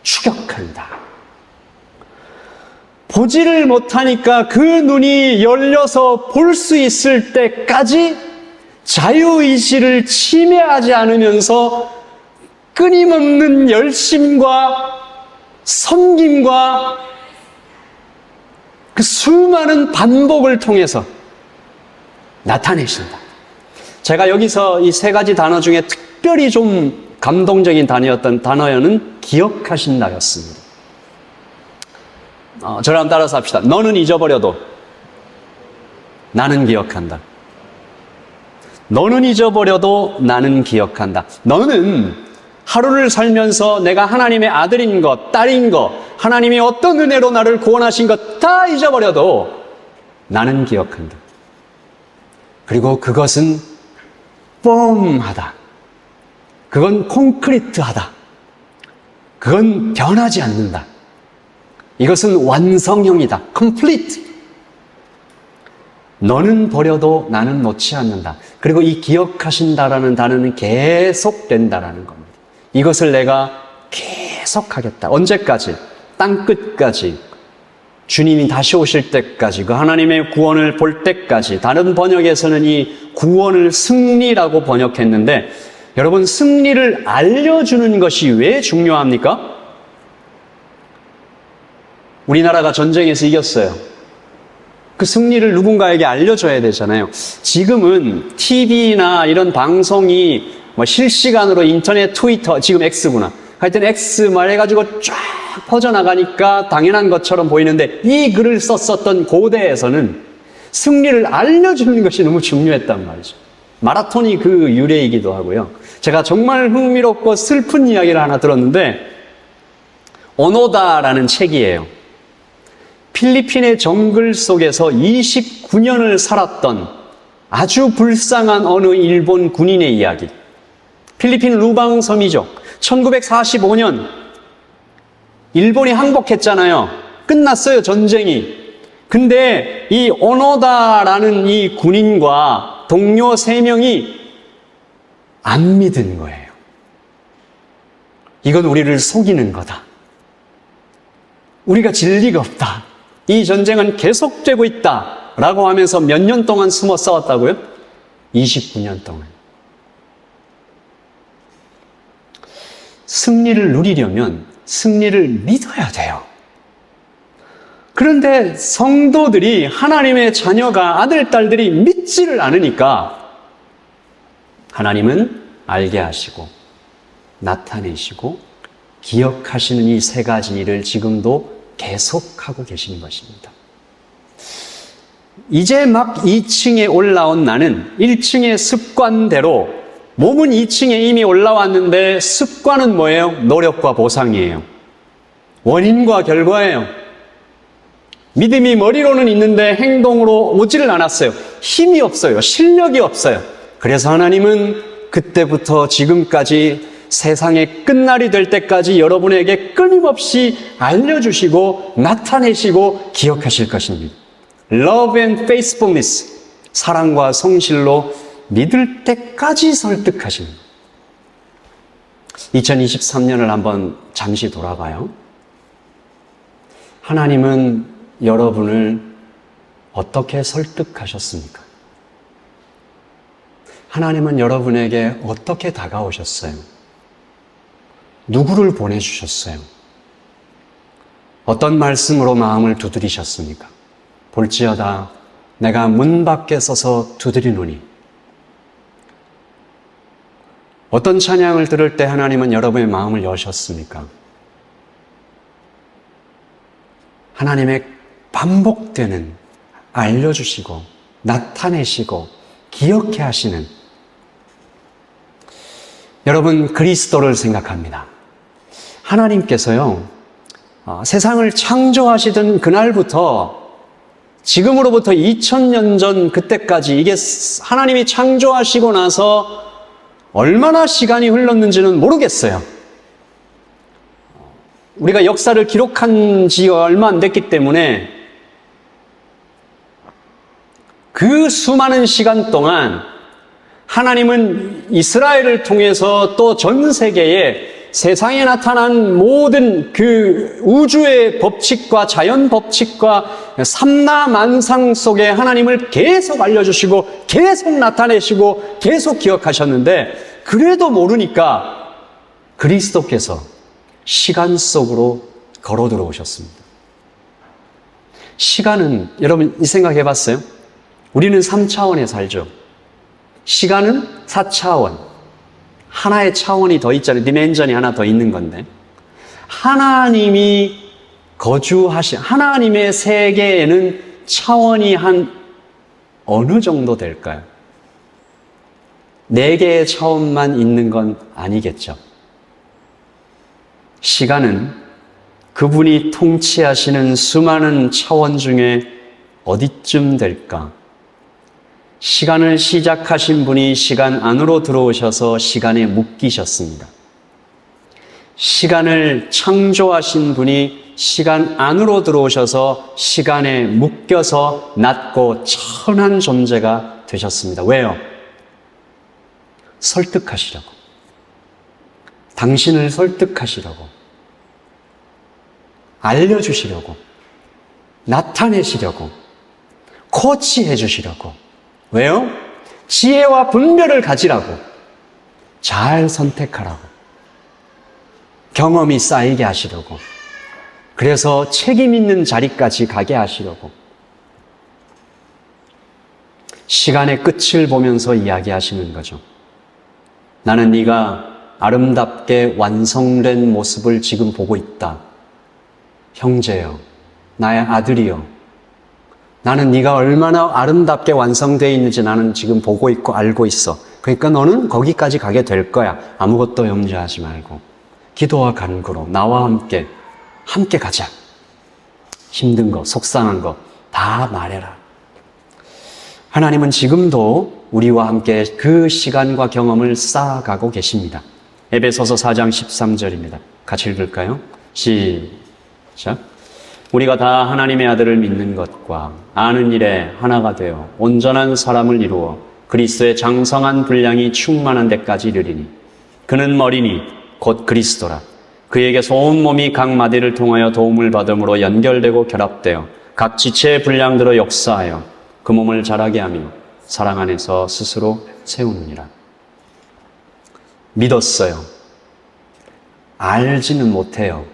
추격한다. 보지를 못하니까 그 눈이 열려서 볼 수 있을 때까지 자유의지를 침해하지 않으면서 끊임없는 열심과 섬김과 그 수많은 반복을 통해서 나타내신다. 제가 여기서 이 세 가지 단어 중에 특별히 좀 감동적인 단어는 기억하신다였습니다. 저랑 따라서 합시다. 너는 잊어버려도 나는 기억한다. 너는 잊어버려도 나는 기억한다. 너는 하루를 살면서 내가 하나님의 아들인 것, 딸인 것, 하나님이 어떤 은혜로 나를 구원하신 것 다 잊어버려도 나는 기억한다. 그리고 그것은 뻔하다. 그건 콘크리트하다. 그건 변하지 않는다. 이것은 완성형이다. complete. 너는 버려도 나는 놓지 않는다. 그리고 이 기억하신다라는 단어는 계속된다라는 겁니다. 이것을 내가 계속하겠다. 언제까지? 땅끝까지. 주님이 다시 오실 때까지, 그 하나님의 구원을 볼 때까지. 다른 번역에서는 이 구원을 승리라고 번역했는데, 여러분, 승리를 알려주는 것이 왜 중요합니까? 우리나라가 전쟁에서 이겼어요. 그 승리를 누군가에게 알려줘야 되잖아요. 지금은 TV나 이런 방송이 실시간으로 인터넷, 트위터, 지금 X구나. 하여튼 X 해가지고 쫙 퍼져나가니까 당연한 것처럼 보이는데, 이 글을 썼었던 고대에서는 승리를 알려주는 것이 너무 중요했단 말이죠. 마라톤이 그 유래이기도 하고요. 제가 정말 흥미롭고 슬픈 이야기를 하나 들었는데, 오노다라는 책이에요. 필리핀의 정글 속에서 29년을 살았던 아주 불쌍한 어느 일본 군인의 이야기. 필리핀 루방 섬이죠. 1945년 일본이 항복했잖아요. 끝났어요, 전쟁이. 근데 이 오노다라는 이 군인과 동료 3명이 안 믿은 거예요. 이건 우리를 속이는 거다. 우리가 질 리가 없다. 이 전쟁은 계속되고 있다. 라고 하면서 몇 년 동안 숨어 싸웠다고요? 29년 동안. 승리를 누리려면 승리를 믿어야 돼요. 그런데 성도들이, 하나님의 자녀가, 아들, 딸들이 믿지를 않으니까 하나님은 알게 하시고 나타내시고 기억하시는 이 3가지 일을 지금도 계속하고 계시는 것입니다. 이제 막 2층에 올라온 나는 1층의 습관대로, 몸은 2층에 이미 올라왔는데 습관은 뭐예요? 노력과 보상이에요. 원인과 결과예요. 믿음이 머리로는 있는데 행동으로 오지를 않았어요. 힘이 없어요. 실력이 없어요. 그래서 하나님은 그때부터 지금까지 세상의 끝날이 될 때까지 여러분에게 끊임없이 알려주시고 나타내시고 기억하실 것입니다. Love and faithfulness, 사랑과 성실로 믿을 때까지 설득하시는 거예요. 2023년을 한번 잠시 돌아봐요. 하나님은 여러분을 어떻게 설득하셨습니까? 하나님은 여러분에게 어떻게 다가오셨어요? 누구를 보내주셨어요? 어떤 말씀으로 마음을 두드리셨습니까? 볼지어다 내가 문 밖에 서서 두드리노니. 어떤 찬양을 들을 때 하나님은 여러분의 마음을 여셨습니까? 하나님의 반복되는, 알려주시고 나타내시고 기억해 하시는, 여러분, 그리스도를 생각합니다. 하나님께서요, 세상을 창조하시던 그날부터 지금으로부터 2000년 전 그때까지, 이게 하나님이 창조하시고 나서 얼마나 시간이 흘렀는지는 모르겠어요. 우리가 역사를 기록한 지 얼마 안 됐기 때문에 그 수많은 시간 동안 하나님은 이스라엘을 통해서 또 전 세계에 세상에 나타난 모든 그 우주의 법칙과 자연 법칙과 삼라만상 속에 하나님을 계속 알려주시고 계속 나타내시고 계속 기억하셨는데, 그래도 모르니까 그리스도께서 시간 속으로 걸어 들어오셨습니다. 시간은, 여러분 이 생각해 봤어요? 우리는 3차원에 살죠. 시간은 4차원. 하나의 차원이 더 있잖아요. 디멘전이 하나 더 있는 건데, 하나님이 거주하신 하나님의 세계에는 차원이 한 어느 정도 될까요? 네 개의 차원만 있는 건 아니겠죠. 시간은 그분이 통치하시는 수많은 차원 중에 어디쯤 될까? 시간을 시작하신 분이 시간 안으로 들어오셔서 시간에 묶이셨습니다. 시간을 창조하신 분이 시간 안으로 들어오셔서 시간에 묶여서 낮고 천한 존재가 되셨습니다. 왜요? 설득하시려고. 당신을 설득하시려고. 알려주시려고. 나타내시려고. 코치해 주시려고. 왜요? 지혜와 분별을 가지라고. 잘 선택하라고. 경험이 쌓이게 하시려고. 그래서 책임 있는 자리까지 가게 하시려고. 시간의 끝을 보면서 이야기하시는 거죠. 나는 네가 아름답게 완성된 모습을 지금 보고 있다. 형제여, 나의 아들이여, 나는 네가 얼마나 아름답게 완성되어 있는지 나는 지금 보고 있고 알고 있어. 그러니까 너는 거기까지 가게 될 거야. 아무것도 염려하지 말고 기도와 간구로 나와 함께 가자. 힘든 거, 속상한 거 다 말해라. 하나님은 지금도 우리와 함께 그 시간과 경험을 쌓아가고 계십니다. 에베소서 4장 13절입니다. 같이 읽을까요? 시작. 우리가 다 하나님의 아들을 믿는 것과 아는 일에 하나가 되어 온전한 사람을 이루어 그리스도의 장성한 분량이 충만한 데까지 이르리니 그는 머리니 곧 그리스도라. 그에게서 온 몸이 각 마디를 통하여 도움을 받음으로 연결되고 결합되어 각 지체의 분량대로 역사하여 그 몸을 자라게 하며 사랑 안에서 스스로 세우느니라. 믿었어요. 알지는 못해요.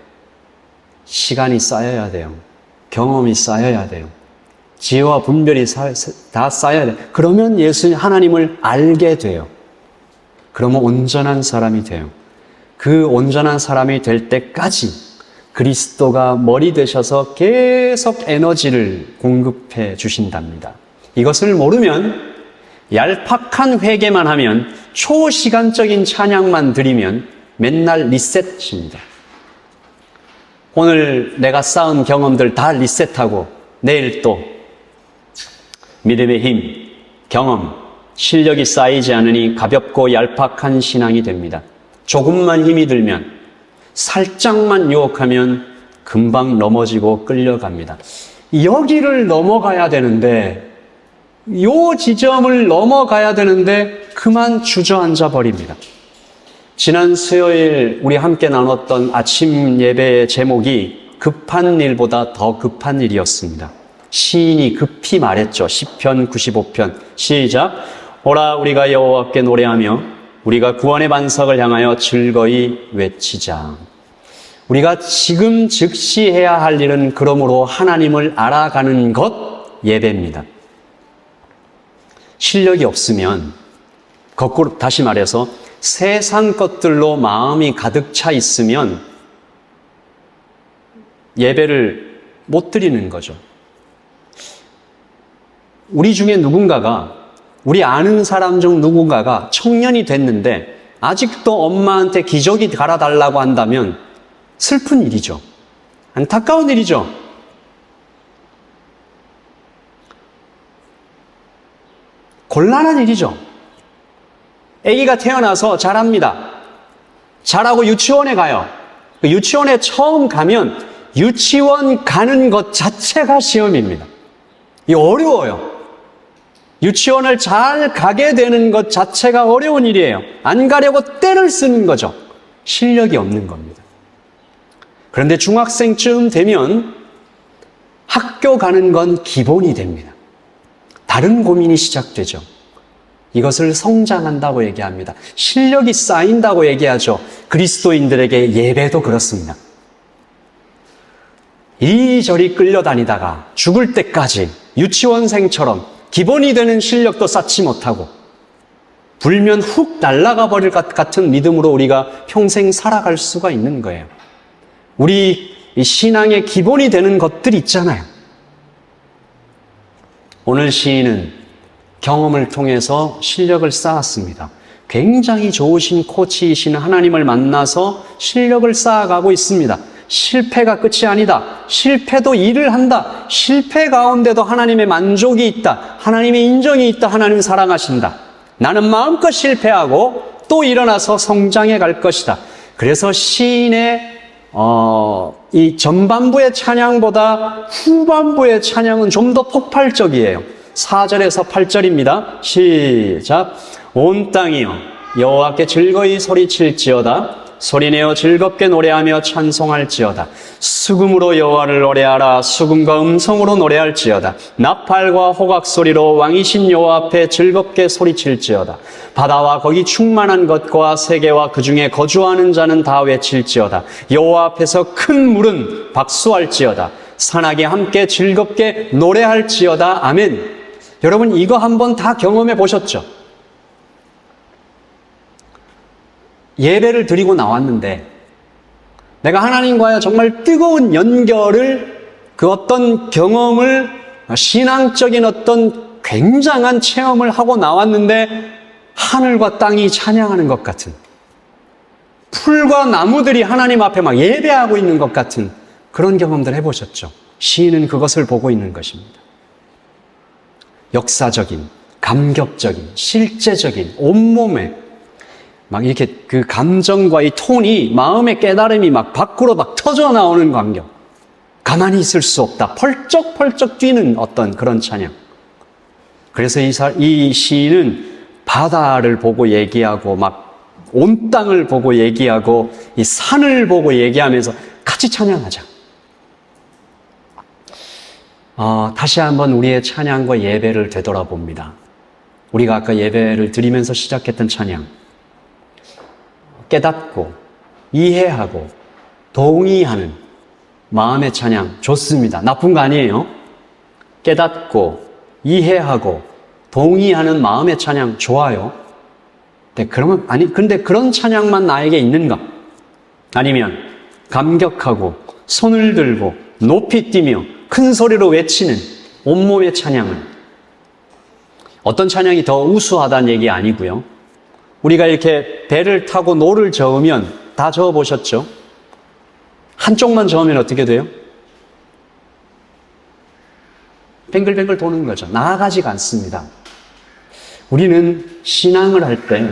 시간이 쌓여야 돼요. 경험이 쌓여야 돼요. 지혜와 분별이 다 쌓여야 돼요. 그러면 하나님을 알게 돼요. 그러면 온전한 사람이 돼요. 그 온전한 사람이 될 때까지 그리스도가 머리 되셔서 계속 에너지를 공급해 주신답니다. 이것을 모르면 얄팍한 회개만 하면 초시간적인 찬양만 드리면 맨날 리셋입니다. 오늘 내가 쌓은 경험들 다 리셋하고 내일 또 믿음의 힘, 경험, 실력이 쌓이지 않으니 가볍고 얄팍한 신앙이 됩니다. 조금만 힘이 들면 살짝만 유혹하면 금방 넘어지고 끌려갑니다. 여기를 넘어가야 되는데 요 지점을 넘어가야 되는데 그만 주저앉아 버립니다. 지난 수요일 우리 함께 나눴던 아침 예배의 제목이 급한 일보다 더 급한 일이었습니다. 시인이 급히 말했죠. 시편 95편 시작. 오라 우리가 여호와께 노래하며 우리가 구원의 반석을 향하여 즐거이 외치자. 우리가 지금 즉시 해야 할 일은 그러므로 하나님을 알아가는 것 예배입니다. 실력이 없으면 거꾸로 다시 말해서 세상 것들로 마음이 가득 차 있으면 예배를 못 드리는 거죠. 우리 중에 누군가가 우리 아는 사람 중 누군가가 청년이 됐는데 아직도 엄마한테 기저귀 갈아달라고 한다면 슬픈 일이죠. 안타까운 일이죠. 곤란한 일이죠. 아기가 태어나서 자랍니다. 자라고 유치원에 가요. 유치원에 처음 가면 유치원 가는 것 자체가 시험입니다. 이 어려워요. 유치원을 잘 가게 되는 것 자체가 어려운 일이에요. 안 가려고 떼를 쓰는 거죠. 실력이 없는 겁니다. 그런데 중학생쯤 되면 학교 가는 건 기본이 됩니다. 다른 고민이 시작되죠. 이것을 성장한다고 얘기합니다. 실력이 쌓인다고 얘기하죠. 그리스도인들에게 예배도 그렇습니다. 이리저리 끌려다니다가 죽을 때까지 유치원생처럼 기본이 되는 실력도 쌓지 못하고 불면 훅 날아가 버릴 것 같은 믿음으로 우리가 평생 살아갈 수가 있는 거예요. 우리 신앙의 기본이 되는 것들이 있잖아요. 오늘 시인은 경험을 통해서 실력을 쌓았습니다. 굉장히 좋으신 코치이신 하나님을 만나서 실력을 쌓아가고 있습니다. 실패가 끝이 아니다. 실패도 일을 한다. 실패 가운데도 하나님의 만족이 있다. 하나님의 인정이 있다. 하나님 사랑하신다. 나는 마음껏 실패하고 또 일어나서 성장해 갈 것이다. 그래서 시인의 이 전반부의 찬양보다 후반부의 찬양은 좀 더 폭발적이에요. 4절에서 8절입니다. 시작. 온 땅이여 여호와께 즐거이 소리칠지어다. 소리내어 즐겁게 노래하며 찬송할지어다. 수금으로 여호와를 노래하라. 수금과 음성으로 노래할지어다. 나팔과 호각 소리로 왕이신 여호와 앞에 즐겁게 소리칠지어다. 바다와 거기 충만한 것과 세계와 그 중에 거주하는 자는 다 외칠지어다. 여호와 앞에서 큰 물은 박수할지어다. 산악이 함께 즐겁게 노래할지어다. 아멘. 여러분 이거 한번 다 경험해 보셨죠? 예배를 드리고 나왔는데 내가 하나님과의 정말 뜨거운 연결을, 그 어떤 경험을, 신앙적인 어떤 굉장한 체험을 하고 나왔는데 하늘과 땅이 찬양하는 것 같은, 풀과 나무들이 하나님 앞에 막 예배하고 있는 것 같은 그런 경험들 해보셨죠? 시인은 그것을 보고 있는 것입니다. 역사적인, 감격적인, 실제적인, 온몸에 막 이렇게 그 감정과 이 톤이, 마음의 깨달음이 막 밖으로 막 터져 나오는 광경. 가만히 있을 수 없다. 펄쩍펄쩍 뛰는 어떤 그런 찬양. 그래서 이 시인은 바다를 보고 얘기하고 막 온 땅을 보고 얘기하고 이 산을 보고 얘기하면서 같이 찬양하자. 다시 한번 우리의 찬양과 예배를 되돌아봅니다. 우리가 아까 예배를 드리면서 시작했던 찬양. 깨닫고 이해하고 동의하는 마음의 찬양 좋습니다. 나쁜 거 아니에요. 깨닫고 이해하고 동의하는 마음의 찬양 좋아요. 근데 그런 찬양만 나에게 있는가? 아니면 감격하고 손을 들고 높이 뛰며 큰 소리로 외치는 온몸의 찬양은, 어떤 찬양이 더 우수하다는 얘기 아니고요. 우리가 이렇게 배를 타고 노를 저으면 다 저어보셨죠? 한쪽만 저으면 어떻게 돼요? 뱅글뱅글 도는 거죠. 나아가지가 않습니다. 우리는 신앙을 할 때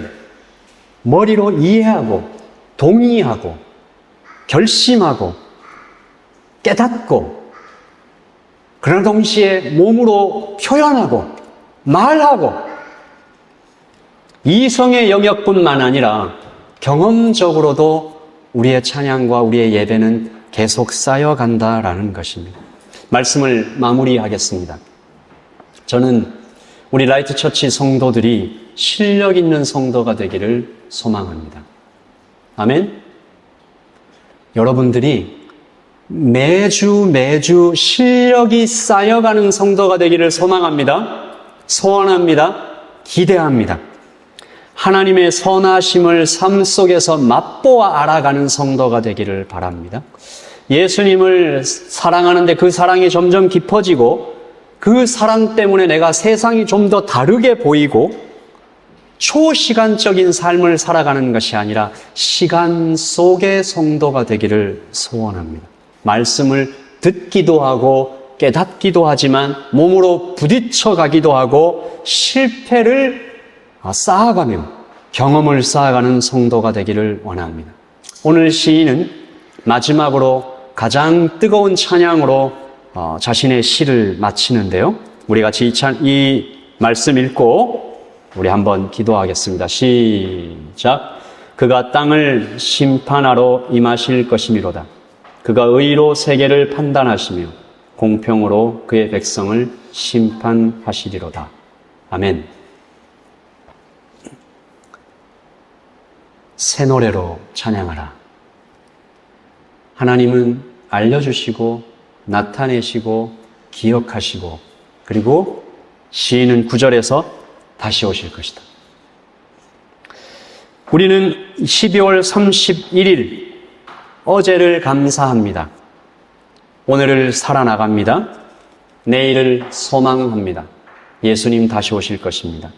머리로 이해하고 동의하고 결심하고 깨닫고, 그러나 동시에 몸으로 표현하고 말하고, 이성의 영역뿐만 아니라 경험적으로도 우리의 찬양과 우리의 예배는 계속 쌓여간다라는 것입니다. 말씀을 마무리하겠습니다. 저는 우리 라이트 처치 성도들이 실력 있는 성도가 되기를 소망합니다. 아멘? 여러분들이 매주 실력이 쌓여가는 성도가 되기를 소망합니다. 소원합니다. 기대합니다. 하나님의 선하심을 삶 속에서 맛보아 알아가는 성도가 되기를 바랍니다. 예수님을 사랑하는데 그 사랑이 점점 깊어지고, 그 사랑 때문에 내가 세상이 좀 더 다르게 보이고, 초시간적인 삶을 살아가는 것이 아니라 시간 속의 성도가 되기를 소원합니다. 말씀을 듣기도 하고 깨닫기도 하지만 몸으로 부딪혀 가기도 하고 실패를 쌓아가며 경험을 쌓아가는 성도가 되기를 원합니다. 오늘 시인은 마지막으로 가장 뜨거운 찬양으로 자신의 시를 마치는데요. 우리 같이 이 말씀 읽고 우리 한번 기도하겠습니다. 시작. 그가 땅을 심판하러 임하실 것이미로다. 그가 의로 세계를 판단하시며 공평으로 그의 백성을 심판하시리로다. 아멘. 새 노래로 찬양하라. 하나님은 알려주시고 나타내시고 기억하시고, 그리고 시인은 9절에서 다시 오실 것이다. 우리는 12월 31일 어제를 감사합니다. 오늘을 살아나갑니다. 내일을 소망합니다. 예수님 다시 오실 것입니다.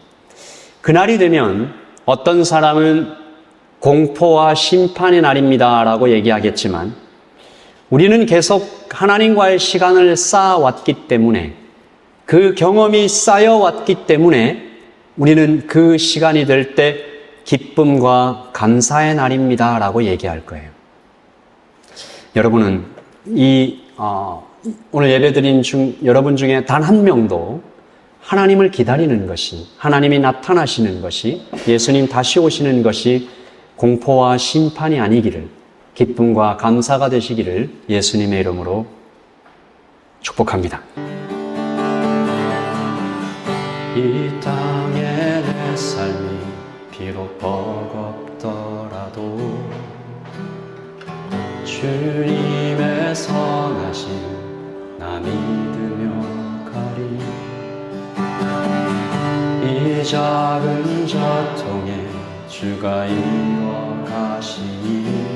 그날이 되면 어떤 사람은 공포와 심판의 날입니다 라고 얘기하겠지만 우리는 계속 하나님과의 시간을 쌓아왔기 때문에 그 경험이 쌓여왔기 때문에 우리는 그 시간이 될 때 기쁨과 감사의 날입니다 라고 얘기할 거예요. 여러분은 오늘 예배드린 여러분 중에 단 한 명도 하나님을 기다리는 것이, 하나님이 나타나시는 것이, 예수님 다시 오시는 것이 공포와 심판이 아니기를, 기쁨과 감사가 되시기를 예수님의 이름으로 축복합니다. 이 땅에 내 삶이 비록 버겁더라도 주님의 선하심 나 믿으며 가리. 이 작은 저통에 주가 이루어 가시니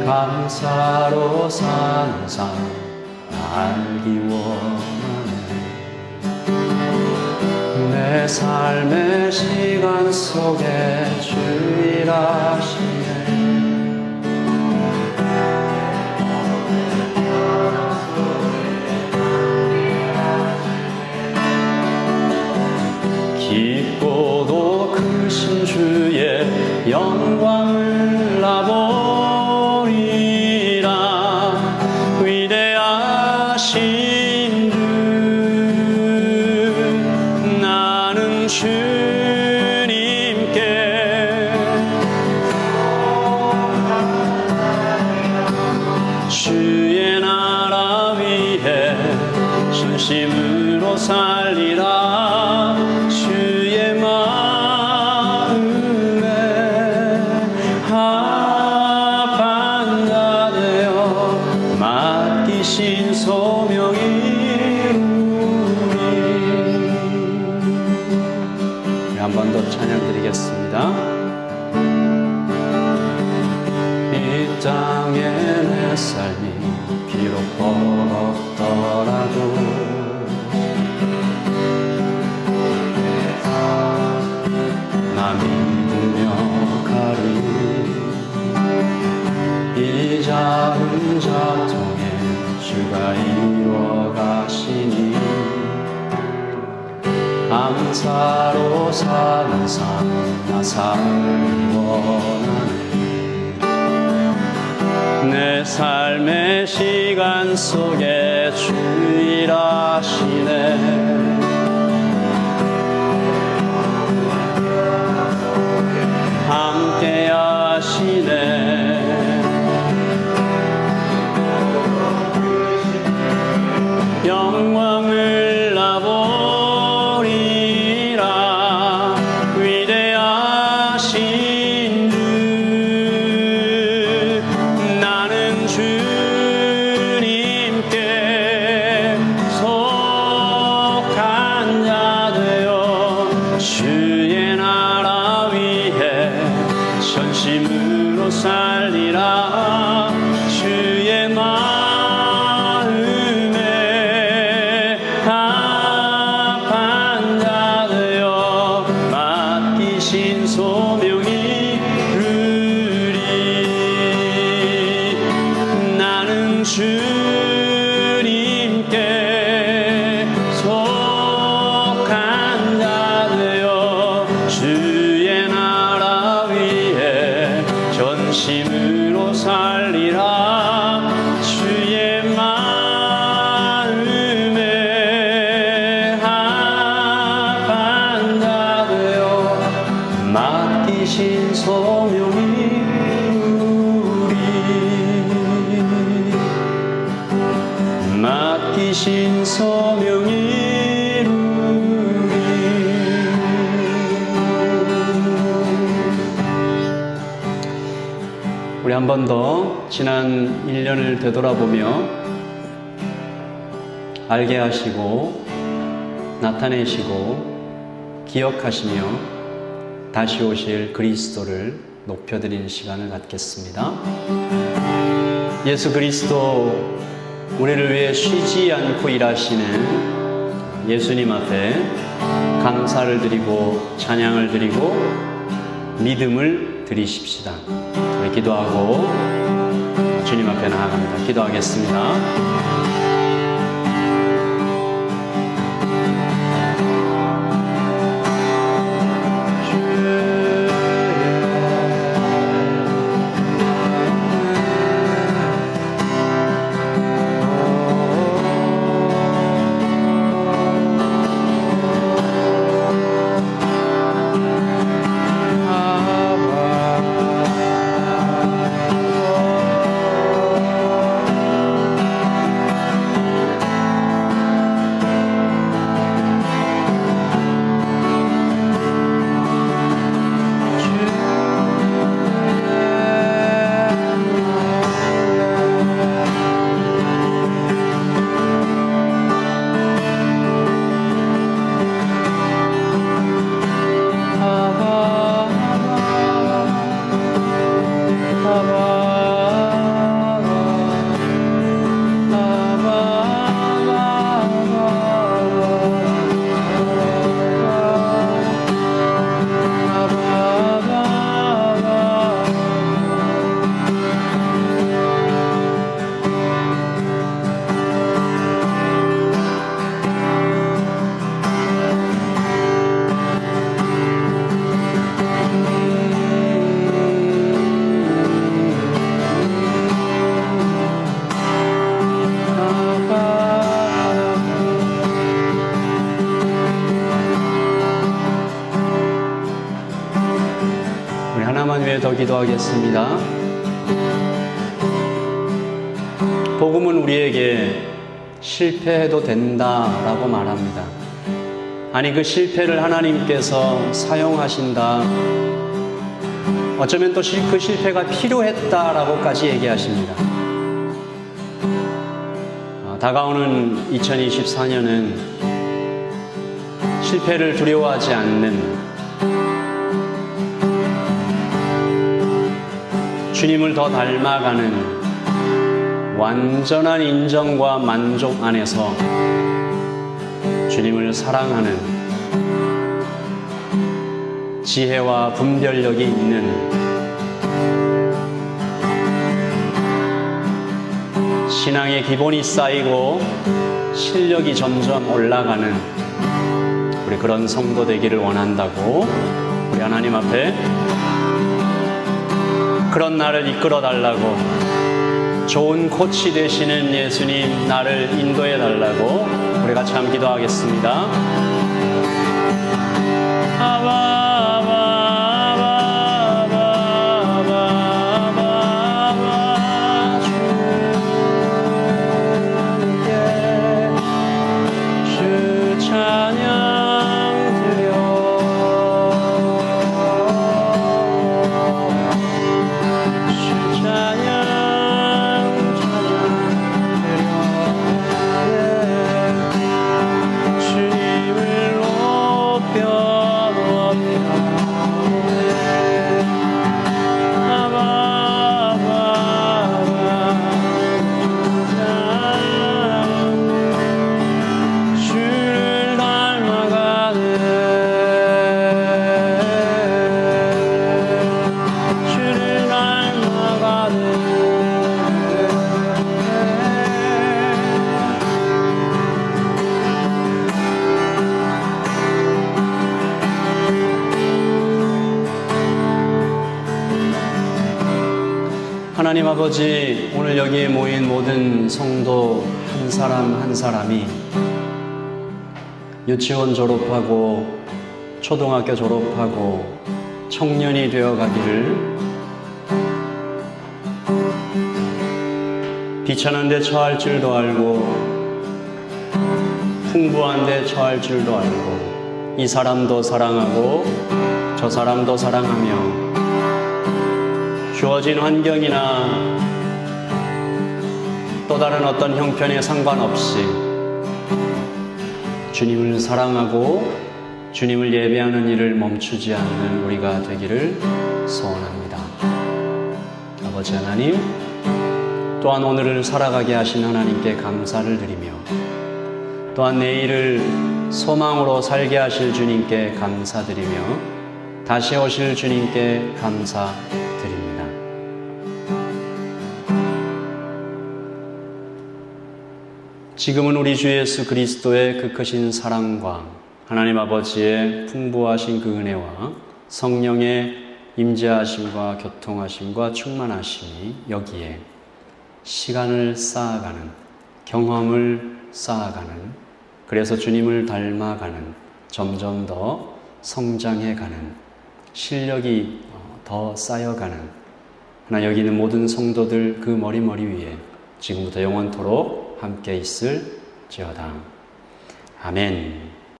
감사로 사는 삶 알기 원하네. 내 삶의 시간 속에 주 일하시네. 깊고도 크신 주의 영광을 나보리라. 위대하신 주 나는 주님께 주의 나라 위해 전심으로 살리라. 한 번 더 찬양 드리겠습니다. 이 땅에 내 삶이 비록 버겁더라도 나 믿으며 가리. 이 작은 자통에 주가 이루어 가시니 감사로 사는 삶 나 살기 원하네. 내 삶의 시간 속에 주 일하시네. 함께 하시네. 영광을 나보리라. 위대하신 주 나는 주님께 속한 자 되어 주의 나라 위해 전심으로 살리라. 주의 마음에 합한 자 되어 맡기신 소명이 이루리. 나는 주님께 속한 자 되어 주의 나라 위해 전심으로 살리라. 주의 마음에 합한 자 되어 맡기신 소명이 이루리. 맡기신 소명이 이루리. 우리 한 번 더 지난 1년을 되돌아보며 알게 하시고 나타내시고 기억하시며 다시 오실 그리스도를 높여드리는 시간을 갖겠습니다. 예수 그리스도 우리를 위해 쉬지 않고 일하시는 예수님 앞에 감사를 드리고 찬양을 드리고 믿음을 드리십시다. 우리 기도하고 주님 앞에 나아갑니다. 기도하겠습니다. 하나만 위해 더 기도하겠습니다. 복음은 우리에게 실패해도 된다라고 말합니다. 아니, 그 실패를 하나님께서 사용하신다. 어쩌면 또 그 실패가 필요했다라고까지 얘기하십니다. 다가오는 2024년은 실패를 두려워하지 않는, 주님을 더 닮아가는 완전한 인정과 만족 안에서 주님을 사랑하는 지혜와 분별력이 있는 신앙의 기본이 쌓이고 실력이 점점 올라가는 우리 그런 성도 되기를 원한다고 우리 하나님 앞에 그런 나를 이끌어 달라고, 좋은 코치 되시는 예수님 나를 인도해 달라고 우리 같이 함께 기도하겠습니다. 하나님 아버지, 오늘 여기에 모인 모든 성도 한 사람 한 사람이 유치원 졸업하고 초등학교 졸업하고 청년이 되어가기를, 비천한 데 처할 줄도 알고 풍부한 데 처할 줄도 알고, 이 사람도 사랑하고 저 사람도 사랑하며 주어진 환경이나 또 다른 어떤 형편에 상관없이 주님을 사랑하고 주님을 예배하는 일을 멈추지 않는 우리가 되기를 소원합니다. 아버지 하나님, 또한 오늘을 살아가게 하신 하나님께 감사를 드리며, 또한 내일을 소망으로 살게 하실 주님께 감사드리며 다시 오실 주님께 감사드립니다. 지금은 우리 주 예수 그리스도의 그 크신 사랑과 하나님 아버지의 풍부하신 그 은혜와 성령의 임재하심과 교통하심과 충만하심이 여기에 시간을 쌓아가는, 경험을 쌓아가는, 그래서 주님을 닮아가는, 점점 더 성장해가는, 실력이 더 쌓여가는, 하나 여기 있는 모든 성도들 그 머리 위에 지금부터 영원토록 함께 있을지어다. 아멘.